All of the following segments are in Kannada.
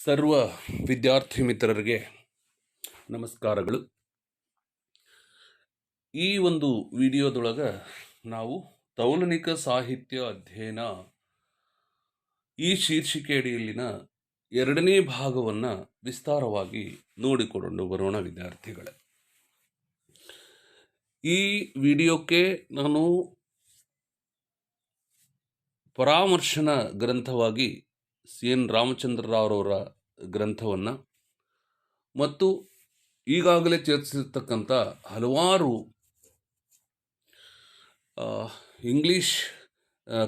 ಸರ್ವ ವಿದ್ಯಾರ್ಥಿ ಮಿತ್ರರಿಗೆ ನಮಸ್ಕಾರಗಳು. ಈ ಒಂದು ವಿಡಿಯೋದೊಳಗೆ ನಾವು ತೌಲನಿಕ ಸಾಹಿತ್ಯ ಅಧ್ಯಯನ ಈ ಶೀರ್ಷಿಕೆಯಡಿಯಲ್ಲಿನ ಎರಡನೇ ಭಾಗವನ್ನು ವಿಸ್ತಾರವಾಗಿ ನೋಡಿಕೊಂಡು ಬರೋಣ ವಿದ್ಯಾರ್ಥಿಗಳೇ. ಈ ವಿಡಿಯೋಕ್ಕೆ ನಾನು ಪರಾಮರ್ಶನ ಗ್ರಂಥವಾಗಿ CN ರಾಮಚಂದ್ರರಾವ್ರವರ ಗ್ರಂಥವನ್ನು ಮತ್ತು ಈಗಾಗಲೇ ಚರ್ಚಿಸಿರ್ತಕ್ಕಂಥ ಹಲವಾರು ಇಂಗ್ಲೀಷ್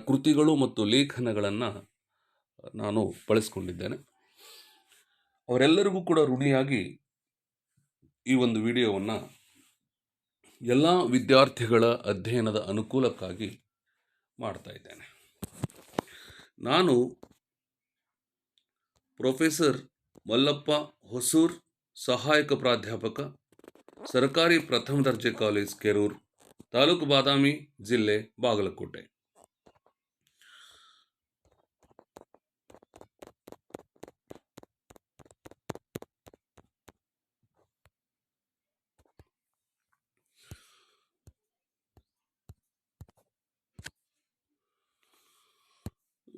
ಕೃತಿಗಳು ಮತ್ತು ಲೇಖನಗಳನ್ನು ನಾನು ಬಳಸ್ಕೊಂಡಿದ್ದೇನೆ. ಅವರೆಲ್ಲರಿಗೂ ಕೂಡ ಋಣಿಯಾಗಿ ಈ ಒಂದು ವಿಡಿಯೋವನ್ನು ಎಲ್ಲ ವಿದ್ಯಾರ್ಥಿಗಳ ಅಧ್ಯಯನದ ಅನುಕೂಲಕ್ಕಾಗಿ ಮಾಡ್ತಾ ಇದ್ದೇನೆ. ನಾನು ಪ್ರೊಫೆಸರ್ ಮಲ್ಲಪ್ಪ ಹೊಸೂರ್, ಸಹಾಯಕ ಪ್ರಾಧ್ಯಾಪಕ, ಸರ್ಕಾರಿ ಪ್ರಥಮ ದರ್ಜೆ ಕಾಲೇಜ್ ಕೆರೂರು, ತಾಲೂಕು ಬಾದಾಮಿ, ಜಿಲ್ಲೆ ಬಾಗಲಕೋಟೆ.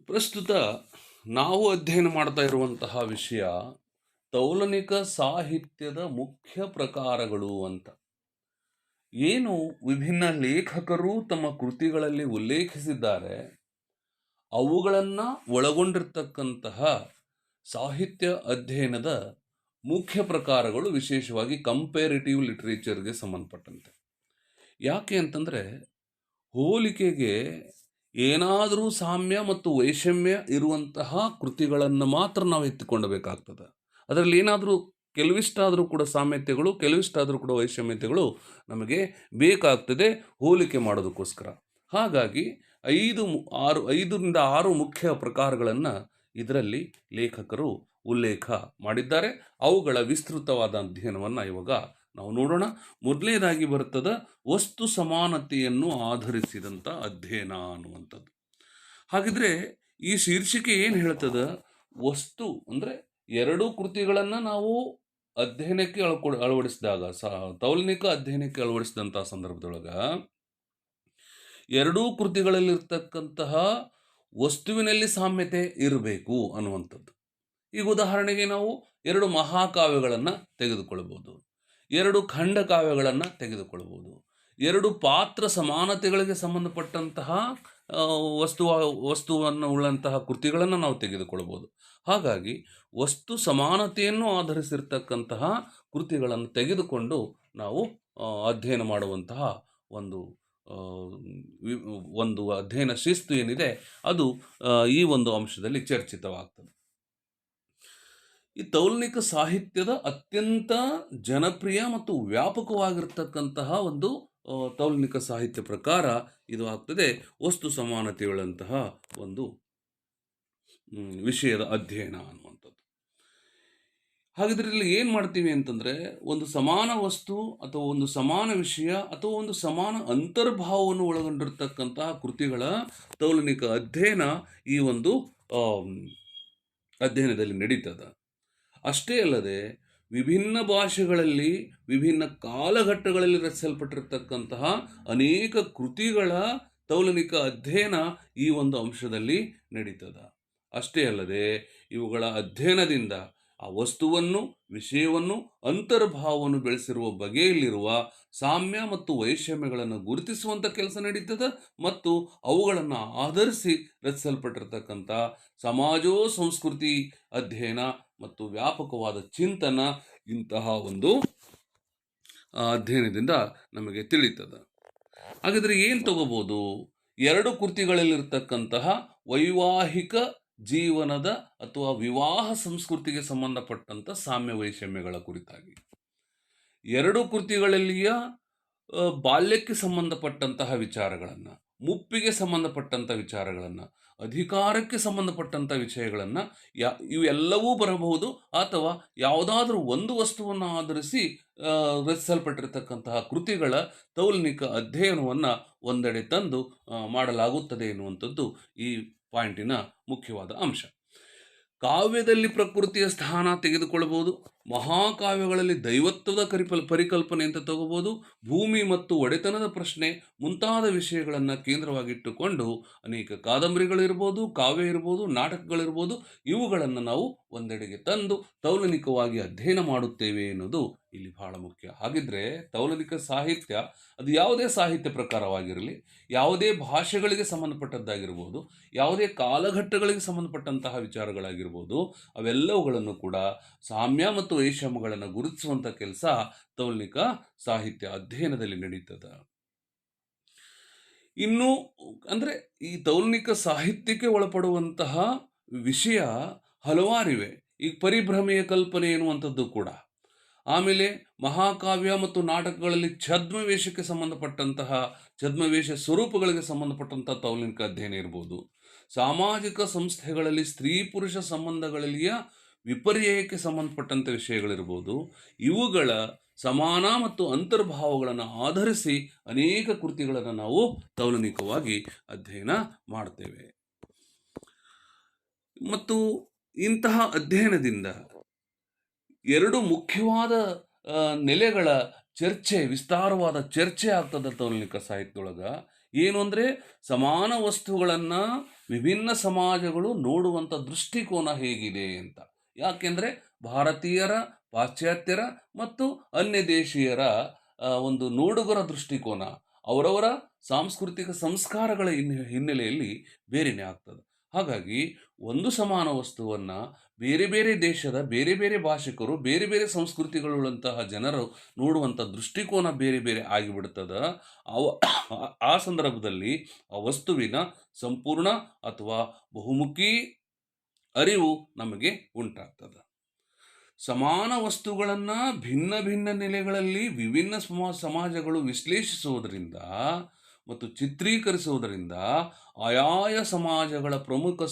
ಪ್ರಸ್ತುತ ನಾವು ಅಧ್ಯಯನ ಮಾಡ್ತಾ ಇರುವಂತಹ ವಿಷಯ ತೌಲನಿಕ ಸಾಹಿತ್ಯದ ಮುಖ್ಯ ಪ್ರಕಾರಗಳು ಅಂತ. ಏನು ವಿಭಿನ್ನ ಲೇಖಕರು ತಮ್ಮ ಕೃತಿಗಳಲ್ಲಿ ಉಲ್ಲೇಖಿಸಿದ್ದಾರೆ ಅವುಗಳನ್ನು ಒಳಗೊಂಡಿರ್ತಕ್ಕಂತಹ ಸಾಹಿತ್ಯ ಅಧ್ಯಯನದ ಮುಖ್ಯ ಪ್ರಕಾರಗಳು, ವಿಶೇಷವಾಗಿ ಕಂಪೇರಿಟಿವ್ ಲಿಟ್ರೇಚರ್ಗೆ ಸಂಬಂಧಪಟ್ಟಂತೆ. ಯಾಕೆ ಅಂತಂದರೆ, ಹೋಲಿಕೆಗೆ ಏನಾದರೂ ಸಾಮ್ಯ ಮತ್ತು ವೈಷಮ್ಯ ಇರುವಂತಹ ಕೃತಿಗಳನ್ನು ಮಾತ್ರ ನಾವು ಎತ್ತಿಕೊಳ್ಳಬೇಕಾಗ್ತದೆ. ಅದರಲ್ಲಿ ಏನಾದರೂ ಕೆಲವಿಷ್ಟಾದರೂ ಕೂಡ ಸಾಮ್ಯತೆಗಳು, ಕೆಲವಿಷ್ಟಾದರೂ ಕೂಡ ವೈಷಮ್ಯತೆಗಳು ನಮಗೆ ಬೇಕಾಗ್ತದೆ ಹೋಲಿಕೆ ಮಾಡೋದಕ್ಕೋಸ್ಕರ. ಹಾಗಾಗಿ 5ರಿಂದ 6 ಮುಖ್ಯ ಪ್ರಕಾರಗಳನ್ನು ಇದರಲ್ಲಿ ಲೇಖಕರು ಉಲ್ಲೇಖ ಮಾಡಿದ್ದಾರೆ. ಅವುಗಳ ವಿಸ್ತೃತವಾದ ಅಧ್ಯಯನವನ್ನು ಇವಾಗ ನಾವು ನೋಡೋಣ. ಮೊದಲನೇದಾಗಿ ಬರ್ತದೆ ವಸ್ತು ಸಮಾನತೆಯನ್ನು ಆಧರಿಸಿದಂಥ ಅಧ್ಯಯನ ಅನ್ನುವಂಥದ್ದು. ಹಾಗಿದ್ರೆ ಈ ಶೀರ್ಷಿಕೆ ಏನು ಹೇಳ್ತದೆ? ವಸ್ತು ಅಂದರೆ ಎರಡೂ ಕೃತಿಗಳನ್ನು ನಾವು ಅಧ್ಯಯನಕ್ಕೆ ಅಳವಡಿಸಿದಾಗ, ತೌಲನಿಕ ಅಧ್ಯಯನಕ್ಕೆ ಅಳವಡಿಸಿದಂಥ ಸಂದರ್ಭದೊಳಗೆ ಎರಡೂ ಕೃತಿಗಳಲ್ಲಿರ್ತಕ್ಕಂತಹ ವಸ್ತುವಿನಲ್ಲಿ ಸಾಮ್ಯತೆ ಇರಬೇಕು ಅನ್ನುವಂಥದ್ದು. ಈಗ ಉದಾಹರಣೆಗೆ ನಾವು 2 ಮಹಾಕಾವ್ಯಗಳನ್ನು ತೆಗೆದುಕೊಳ್ಬೋದು, 2 ಖಂಡ ಕಾವ್ಯಗಳನ್ನು ತೆಗೆದುಕೊಳ್ಬೋದು, 2 ಪಾತ್ರ ಸಮಾನತೆಗಳಿಗೆ ಸಂಬಂಧಪಟ್ಟಂತಹ ವಸ್ತುವನ್ನು ಉಳ್ಳಂತಹ ಕೃತಿಗಳನ್ನು ನಾವು ತೆಗೆದುಕೊಳ್ಬೋದು. ಹಾಗಾಗಿ ವಸ್ತು ಸಮಾನತೆಯನ್ನು ಆಧರಿಸಿರ್ತಕ್ಕಂತಹ ಕೃತಿಗಳನ್ನು ತೆಗೆದುಕೊಂಡು ನಾವು ಅಧ್ಯಯನ ಮಾಡುವಂತಹ ಒಂದು ಅಧ್ಯಯನ ಶಿಸ್ತು ಏನಿದೆ ಅದು ಈ ಒಂದು ಅಂಶದಲ್ಲಿ ಚರ್ಚಿತವಾಗ್ತದೆ. ಈ ತೌಲನಿಕ ಸಾಹಿತ್ಯದ ಅತ್ಯಂತ ಜನಪ್ರಿಯ ಮತ್ತು ವ್ಯಾಪಕವಾಗಿರ್ತಕ್ಕಂತಹ ಒಂದು ತೌಲನಿಕ ಸಾಹಿತ್ಯ ಪ್ರಕಾರ ಇದು ಆಗ್ತದೆ ವಸ್ತು ಸಮಾನತೆಯುಳ್ಳಂತಹ ಒಂದು ವಿಷಯದ ಅಧ್ಯಯನ ಅನ್ನುವಂಥದ್ದು. ಹಾಗಿದ್ರೆ ಇಲ್ಲಿ ಏನು ಮಾಡ್ತೀವಿ ಅಂತಂದರೆ, ಒಂದು ಸಮಾನ ವಸ್ತು ಅಥವಾ ಒಂದು ಸಮಾನ ವಿಷಯ ಅಥವಾ ಒಂದು ಸಮಾನ ಅಂತರ್ಭಾವವನ್ನು ಒಳಗೊಂಡಿರ್ತಕ್ಕಂತಹ ಕೃತಿಗಳ ತೌಲನಿಕ ಅಧ್ಯಯನ ಈ ಒಂದು ಅಧ್ಯಯನದಲ್ಲಿ ನಡೀತದೆ. ಅಷ್ಟೇ ಅಲ್ಲದೆ ವಿಭಿನ್ನ ಭಾಷೆಗಳಲ್ಲಿ ವಿಭಿನ್ನ ಕಾಲಘಟ್ಟಗಳಲ್ಲಿ ರಚಿಸಲ್ಪಟ್ಟಿರ್ತಕ್ಕಂತಹ ಅನೇಕ ಕೃತಿಗಳ ತೌಲನಿಕ ಅಧ್ಯಯನ ಈ ಒಂದು ಅಂಶದಲ್ಲಿ ನಡೀತದೆ. ಅಷ್ಟೇ ಅಲ್ಲದೆ ಇವುಗಳ ಅಧ್ಯಯನದಿಂದ ಆ ವಸ್ತುವನ್ನು, ವಿಷಯವನ್ನು, ಅಂತರ್ಭಾವವನ್ನು ಬೆಳೆಸಿರುವ ಬಗೆಯಲ್ಲಿರುವ ಸಾಮ್ಯ ಮತ್ತು ವೈಷಮ್ಯಗಳನ್ನು ಗುರುತಿಸುವಂಥ ಕೆಲಸ ನಡೀತದೆ. ಮತ್ತು ಅವುಗಳನ್ನು ಆಧರಿಸಿ ರಚಿಸಲ್ಪಟ್ಟಿರ್ತಕ್ಕಂಥ ಸಮಾಜೋ ಸಂಸ್ಕೃತಿ ಅಧ್ಯಯನ ಮತ್ತು ವ್ಯಾಪಕವಾದ ಚಿಂತನ ಇಂತಹ ಒಂದು ಅಧ್ಯಯನದಿಂದ ನಮಗೆ ತಿಳಿತದೆ. ಹಾಗಾದರೆ ಏನು ತಗೋಬೋದು? 2 ಕೃತಿಗಳಲ್ಲಿರ್ತಕ್ಕಂತಹ ವೈವಾಹಿಕ ಜೀವನದ ಅಥವಾ ವಿವಾಹ ಸಂಸ್ಕೃತಿಗೆ ಸಂಬಂಧಪಟ್ಟಂಥ ಸಾಮ್ಯ ವೈಷಮ್ಯಗಳ ಕುರಿತಾಗಿ, 2 ಕೃತಿಗಳಲ್ಲಿಯ ಬಾಲ್ಯಕ್ಕೆ ಸಂಬಂಧಪಟ್ಟಂತಹ ವಿಚಾರಗಳನ್ನು, ಮುಪ್ಪಿಗೆ ಸಂಬಂಧಪಟ್ಟಂಥ ವಿಚಾರಗಳನ್ನು, ಅಧಿಕಾರಕ್ಕೆ ಸಂಬಂಧಪಟ್ಟಂಥ ವಿಷಯಗಳನ್ನು ಇವೆಲ್ಲವೂ ಬರಬಹುದು. ಅಥವಾ ಯಾವುದಾದ್ರೂ ಒಂದು ವಸ್ತುವನ್ನು ಆಧರಿಸಿ ರಚಿಸಲ್ಪಟ್ಟಿರ್ತಕ್ಕಂತಹ ಕೃತಿಗಳ ತೌಲನಿಕ ಅಧ್ಯಯನವನ್ನು ಒಂದೆಡೆ ತಂದು ಮಾಡಲಾಗುತ್ತದೆ ಎನ್ನುವಂಥದ್ದು ಈ ಪಾಯಿಂಟಿನ ಮುಖ್ಯವಾದ ಅಂಶ. ಕಾವ್ಯದಲ್ಲಿ ಪ್ರಕೃತಿಯ ಸ್ಥಾನ ತೆಗೆದುಕೊಳ್ಳಬಹುದು. ಮಹಾಕಾವ್ಯಗಳಲ್ಲಿ ದೈವತ್ವದ ಪರಿಕಲ್ಪನೆ ಅಂತ ತಗೋಬಹುದು. ಭೂಮಿ ಮತ್ತು ಒಡೆತನದ ಪ್ರಶ್ನೆ ಮುಂತಾದ ವಿಷಯಗಳನ್ನು ಕೇಂದ್ರವಾಗಿಟ್ಟುಕೊಂಡು ಅನೇಕ ಕಾದಂಬರಿಗಳಿರ್ಬೋದು, ಕಾವ್ಯ ಇರ್ಬೋದು, ನಾಟಕಗಳಿರ್ಬೋದು, ಇವುಗಳನ್ನು ನಾವು ಒಂದೆಡೆಗೆ ತಂದು ತೌಲನಿಕವಾಗಿ ಅಧ್ಯಯನ ಮಾಡುತ್ತೇವೆ ಎನ್ನುವುದು ಇಲ್ಲಿ ಬಹಳ ಮುಖ್ಯ. ಹಾಗಿದ್ರೆ ತೌಲನಿಕ ಸಾಹಿತ್ಯ ಅದು ಯಾವುದೇ ಸಾಹಿತ್ಯ ಪ್ರಕಾರವಾಗಿರಲಿ, ಯಾವುದೇ ಭಾಷೆಗಳಿಗೆ ಸಂಬಂಧಪಟ್ಟದ್ದಾಗಿರ್ಬೋದು, ಯಾವುದೇ ಕಾಲಘಟ್ಟಗಳಿಗೆ ಸಂಬಂಧಪಟ್ಟಂತಹ ವಿಚಾರಗಳಾಗಿರ್ಬೋದು, ಅವೆಲ್ಲವುಗಳನ್ನು ಕೂಡ ಸಾಮ್ಯ ಮತ್ತು ವೈಷಮ್ಯಗಳನ್ನು ಗುರುತಿಸುವಂಥ ಕೆಲಸ ತೌಲನಿಕ ಸಾಹಿತ್ಯ ಅಧ್ಯಯನದಲ್ಲಿ ನಡೀತದೆ. ಇನ್ನು ಅಂದರೆ ಈ ತೌಲನಿಕ ಸಾಹಿತ್ಯಕ್ಕೆ ಒಳಪಡುವಂತಹ ವಿಷಯ ಹಲವಾರಿವೆ. ಈಗ ಪರಿಭ್ರಮೆಯ ಕಲ್ಪನೆ ಎನ್ನುವಂಥದ್ದು ಕೂಡ, ಆಮೇಲೆ ಮಹಾಕಾವ್ಯ ಮತ್ತು ನಾಟಕಗಳಲ್ಲಿ ಛದ್ಮವೇಷಕ್ಕೆ ಸಂಬಂಧಪಟ್ಟಂತಹ ಛದ್ಮವೇಷ ಸ್ವರೂಪಗಳಿಗೆ ಸಂಬಂಧಪಟ್ಟಂತಹ ತೌಲನಿಕ ಅಧ್ಯಯನ ಇರ್ಬೋದು. ಸಾಮಾಜಿಕ ಸಂಸ್ಥೆಗಳಲ್ಲಿ ಸ್ತ್ರೀ ಪುರುಷ ಸಂಬಂಧಗಳಲ್ಲಿಯ ವಿಪರ್ಯಯಕ್ಕೆ ಸಂಬಂಧಪಟ್ಟಂಥ ವಿಷಯಗಳಿರ್ಬೋದು. ಇವುಗಳ ಸಮಾನ ಮತ್ತು ಅಂತರ್ಭಾವಗಳನ್ನು ಆಧರಿಸಿ ಅನೇಕ ಕೃತಿಗಳನ್ನು ನಾವು ತೌಲನಿಕವಾಗಿ ಅಧ್ಯಯನ ಮಾಡ್ತೇವೆ. ಮತ್ತು ಇಂತಹ ಅಧ್ಯಯನದಿಂದ ಎರಡು ಮುಖ್ಯವಾದ ನೆಲೆಗಳ ಚರ್ಚೆ, ವಿಸ್ತಾರವಾದ ಚರ್ಚೆ ಆಗ್ತದೆ ತೌಲನಿಕ ಸಾಹಿತ್ಯದೊಳಗೆ. ಏನು ಅಂದರೆ ಸಮಾನ ವಸ್ತುಗಳನ್ನು ವಿಭಿನ್ನ ಸಮಾಜಗಳು ನೋಡುವಂಥ ದೃಷ್ಟಿಕೋನ ಹೇಗಿದೆ ಅಂತ. ಯಾಕೆಂದರೆ ಭಾರತೀಯರ, ಪಾಶ್ಚಾತ್ಯರ ಮತ್ತು ಅನ್ಯ ದೇಶೀಯರ ಒಂದು ನೋಡುಗರ ದೃಷ್ಟಿಕೋನ ಅವರವರ ಸಾಂಸ್ಕೃತಿಕ ಸಂಸ್ಕಾರಗಳ ಹಿನ್ನೆಲೆಯಲ್ಲಿ ಬೇರೆಯೇ ಆಗ್ತದೆ. ಹಾಗಾಗಿ ಒಂದು ಸಮಾನ ವಸ್ತುವನ್ನು ಬೇರೆ ಬೇರೆ ದೇಶದ ಬೇರೆ ಬೇರೆ ಭಾಷಿಕರು, ಬೇರೆ ಬೇರೆ ಸಂಸ್ಕೃತಿಗಳುಳ್ಳಂತಹ ಜನರು ನೋಡುವಂಥ ದೃಷ್ಟಿಕೋನ ಬೇರೆ ಬೇರೆ ಆಗಿಬಿಡ್ತದೆ. ಆ ಸಂದರ್ಭದಲ್ಲಿ ಆ ವಸ್ತುವಿನ ಸಂಪೂರ್ಣ ಅಥವಾ ಬಹುಮುಖಿ ಅರಿವು ನಮಗೆ ಉಂಟಾಗ್ತದೆ. ಸಮಾನ ವಸ್ತುಗಳನ್ನು ಭಿನ್ನ ಭಿನ್ನ ನೆಲೆಗಳಲ್ಲಿ ವಿಭಿನ್ನ ಸಮಾಜಗಳು ವಿಶ್ಲೇಷಿಸುವುದರಿಂದ ಮತ್ತು ಚಿತ್ರೀಕರಿಸುವುದರಿಂದ ಆಯಾಯ ಸಮಾಜಗಳ ಪ್ರಮುಖ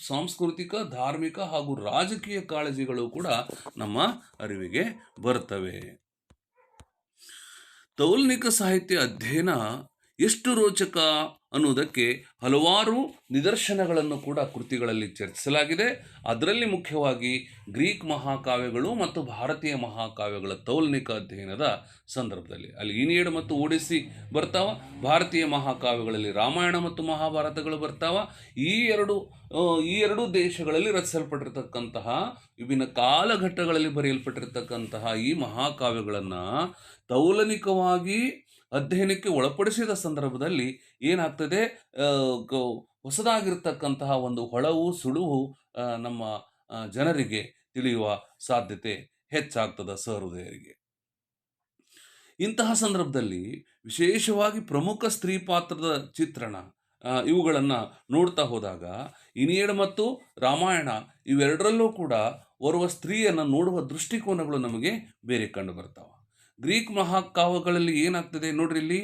ಸಾಂಸ್ಕೃತಿಕ, ಧಾರ್ಮಿಕ ಹಾಗೂ ರಾಜಕೀಯ ಕಾಳಜಿಗಳು ಕೂಡ ನಮ್ಮ ಅರಿವಿಗೆ ಬರ್ತವೆ. ತೌಲನಿಕ ಸಾಹಿತ್ಯ ಅಧ್ಯಯನ ಎಷ್ಟು ರೋಚಕ ಅನ್ನುವುದಕ್ಕೆ ಹಲವಾರು ನಿದರ್ಶನಗಳನ್ನು ಕೂಡ ಕೃತಿಗಳಲ್ಲಿ ಚರ್ಚಿಸಲಾಗಿದೆ. ಅದರಲ್ಲಿ ಮುಖ್ಯವಾಗಿ ಗ್ರೀಕ್ ಮಹಾಕಾವ್ಯಗಳು ಮತ್ತು ಭಾರತೀಯ ಮಹಾಕಾವ್ಯಗಳ ತೌಲನಿಕ ಅಧ್ಯಯನದ ಸಂದರ್ಭದಲ್ಲಿ ಅಲ್ಲಿ ಈನಿಯಡ್ ಮತ್ತು ಓಡಿಸಿ ಬರ್ತಾವ. ಭಾರತೀಯ ಮಹಾಕಾವ್ಯಗಳಲ್ಲಿ ರಾಮಾಯಣ ಮತ್ತು ಮಹಾಭಾರತಗಳು ಬರ್ತಾವ. ಈ ಎರಡು ದೇಶಗಳಲ್ಲಿ ರಚಿಸಲ್ಪಟ್ಟಿರ್ತಕ್ಕಂತಹ ವಿಭಿನ್ನ ಕಾಲಘಟ್ಟಗಳಲ್ಲಿ ಬರೆಯಲ್ಪಟ್ಟಿರ್ತಕ್ಕಂತಹ ಈ ಮಹಾಕಾವ್ಯಗಳನ್ನು ತೌಲನಿಕವಾಗಿ ಅಧ್ಯಯನಕ್ಕೆ ಒಳಪಡಿಸಿದ ಸಂದರ್ಭದಲ್ಲಿ ಏನಾಗ್ತದೆ, ಹೊಸದಾಗಿರ್ತಕ್ಕಂತಹ ಒಂದು ಹೊಳವು ಸುಳುವು ನಮ್ಮ ಜನರಿಗೆ ತಿಳಿಯುವ ಸಾಧ್ಯತೆ ಹೆಚ್ಚಾಗ್ತದೆ ಸಹೃದಯರಿಗೆ. ಇಂತಹ ಸಂದರ್ಭದಲ್ಲಿ ವಿಶೇಷವಾಗಿ ಪ್ರಮುಖ ಸ್ತ್ರೀ ಪಾತ್ರದ ಚಿತ್ರಣ ಇವುಗಳನ್ನು ನೋಡ್ತಾ ಹೋದಾಗ ಇನಿಯಡ್ ಮತ್ತು ರಾಮಾಯಣ ಇವೆರಡರಲ್ಲೂ ಕೂಡ ಓರ್ವ ಸ್ತ್ರೀಯನ್ನು ನೋಡುವ ದೃಷ್ಟಿಕೋನಗಳು ನಮಗೆ ಬೇರೆ ಕಂಡು ಬರ್ತಾವೆ. ಗ್ರೀಕ್ ಮಹಾಕಾವ್ಯಗಳಲ್ಲಿ ಏನಾಗ್ತದೆ ನೋಡ್ರಿ, ಇಲ್ಲಿ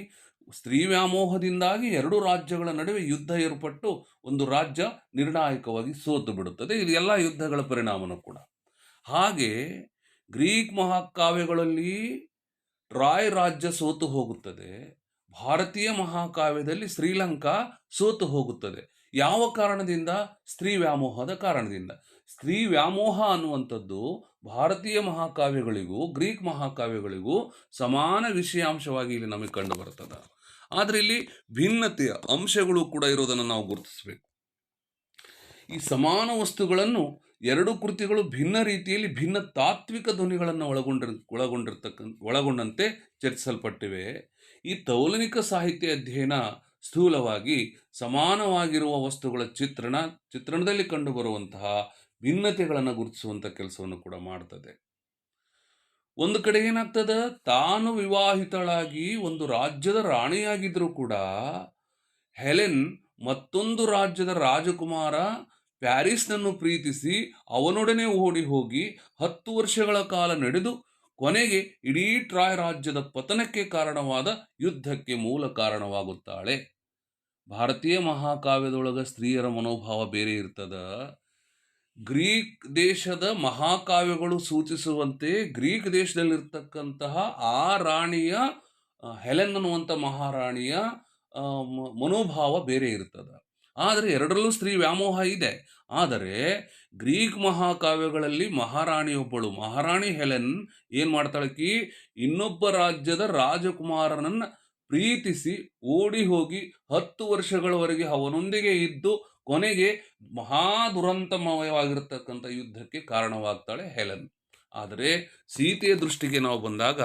ಸ್ತ್ರೀ ವ್ಯಾಮೋಹದಿಂದಾಗಿ ಎರಡು ರಾಜ್ಯಗಳ ನಡುವೆ ಯುದ್ಧ ಏರ್ಪಟ್ಟು ಒಂದು ರಾಜ್ಯ ನಿರ್ಣಾಯಕವಾಗಿ ಸೋತು ಬಿಡುತ್ತದೆ. ಇದು ಎಲ್ಲ ಯುದ್ಧಗಳ ಪರಿಣಾಮನೂ ಕೂಡ. ಹಾಗೆ ಗ್ರೀಕ್ ಮಹಾಕಾವ್ಯಗಳಲ್ಲಿ ಟ್ರಾಯ್ ರಾಜ್ಯ ಸೋತು ಹೋಗುತ್ತದೆ. ಭಾರತೀಯ ಮಹಾಕಾವ್ಯದಲ್ಲಿ ಶ್ರೀಲಂಕಾ ಸೋತು ಹೋಗುತ್ತದೆ. ಯಾವ ಕಾರಣದಿಂದ? ಸ್ತ್ರೀ ವ್ಯಾಮೋಹದ ಕಾರಣದಿಂದ. ಸ್ತ್ರೀ ವ್ಯಾಮೋಹ ಅನ್ನುವಂಥದ್ದು ಭಾರತೀಯ ಮಹಾಕಾವ್ಯಗಳಿಗೂ ಗ್ರೀಕ್ ಮಹಾಕಾವ್ಯಗಳಿಗೂ ಸಮಾನ ವಿಷಯಾಂಶವಾಗಿ ಇಲ್ಲಿ ನಮಗೆ ಕಂಡು ಬರ್ತದೆ. ಆದರೆ ಇಲ್ಲಿ ಭಿನ್ನತೆಯ ಅಂಶಗಳು ಕೂಡ ಇರೋದನ್ನು ನಾವು ಗುರುತಿಸಬೇಕು. ಈ ಸಮಾನ ವಸ್ತುಗಳನ್ನು ಎರಡು ಕೃತಿಗಳು ಭಿನ್ನ ರೀತಿಯಲ್ಲಿ ಭಿನ್ನ ತಾತ್ವಿಕ ಧ್ವನಿಗಳನ್ನು ಒಳಗೊಂಡಂತೆ ಚರ್ಚಿಸಲ್ಪಟ್ಟಿವೆ. ಈ ತೌಲನಿಕ ಸಾಹಿತ್ಯ ಅಧ್ಯಯನ ಸ್ಥೂಲವಾಗಿ ಸಮಾನವಾಗಿರುವ ವಸ್ತುಗಳ ಚಿತ್ರಣದಲ್ಲಿ ಕಂಡುಬರುವಂತಹ ಭಿನ್ನತೆಗಳನ್ನು ಗುರುತಿಸುವಂಥ ಕೆಲಸವನ್ನು ಕೂಡ ಮಾಡ್ತದೆ. ಒಂದು ಕಡೆ ಏನಾಗ್ತದೆ, ತಾನು ವಿವಾಹಿತಳಾಗಿ ಒಂದು ರಾಜ್ಯದ ರಾಣಿಯಾಗಿದ್ರೂ ಕೂಡ ಹೆಲೆನ್ ಮತ್ತೊಂದು ರಾಜ್ಯದ ರಾಜಕುಮಾರ ಪ್ಯಾರಿಸ್ನನ್ನು ಪ್ರೀತಿಸಿ ಅವನೊಡನೆ ಓಡಿ ಹೋಗಿ 10 ವರ್ಷಗಳ ಕಾಲ ನಡೆದು ಕೊನೆಗೆ ಇಡೀ ಟ್ರಾಯ್ ರಾಜ್ಯದ ಪತನಕ್ಕೆ ಕಾರಣವಾದ ಯುದ್ಧಕ್ಕೆ ಮೂಲ ಕಾರಣವಾಗುತ್ತಾಳೆ. ಭಾರತೀಯ ಮಹಾಕಾವ್ಯದೊಳಗ ಸ್ತ್ರೀಯರ ಮನೋಭಾವ ಬೇರೆ ಇರ್ತದ. ಗ್ರೀಕ್ ದೇಶದ ಮಹಾಕಾವ್ಯಗಳು ಸೂಚಿಸುವಂತೆ ಗ್ರೀಕ್ ದೇಶದಲ್ಲಿರ್ತಕ್ಕಂತಹ ಆ ರಾಣಿಯ ಹೆಲೆನ್ ಅನ್ನುವಂಥ ಮಹಾರಾಣಿಯ ಮನೋಭಾವ ಬೇರೆ ಇರ್ತದ. ಆದರೆ ಎರಡರಲ್ಲೂ ಸ್ತ್ರೀ ವ್ಯಾಮೋಹ ಇದೆ. ಆದರೆ ಗ್ರೀಕ್ ಮಹಾಕಾವ್ಯಗಳಲ್ಲಿ ಮಹಾರಾಣಿ ಹೆಲೆನ್ ಏನು ಮಾಡ್ತಾಳಕಿ, ಇನ್ನೊಬ್ಬ ರಾಜ್ಯದ ರಾಜಕುಮಾರನನ್ನು ಪ್ರೀತಿಸಿ ಓಡಿ ಹೋಗಿ 10 ವರ್ಷಗಳವರೆಗೆ ಅವನೊಂದಿಗೆ ಇದ್ದು ಕೊನೆಗೆ ಮಹಾ ದುರಂತಮಯವಾಗಿರ್ತಕ್ಕಂಥ ಯುದ್ಧಕ್ಕೆ ಕಾರಣವಾಗ್ತಾಳೆ ಹೆಲೆನ್. ಆದರೆ ಸೀತೆಯ ದೃಷ್ಟಿಗೆ ನಾವು ಬಂದಾಗ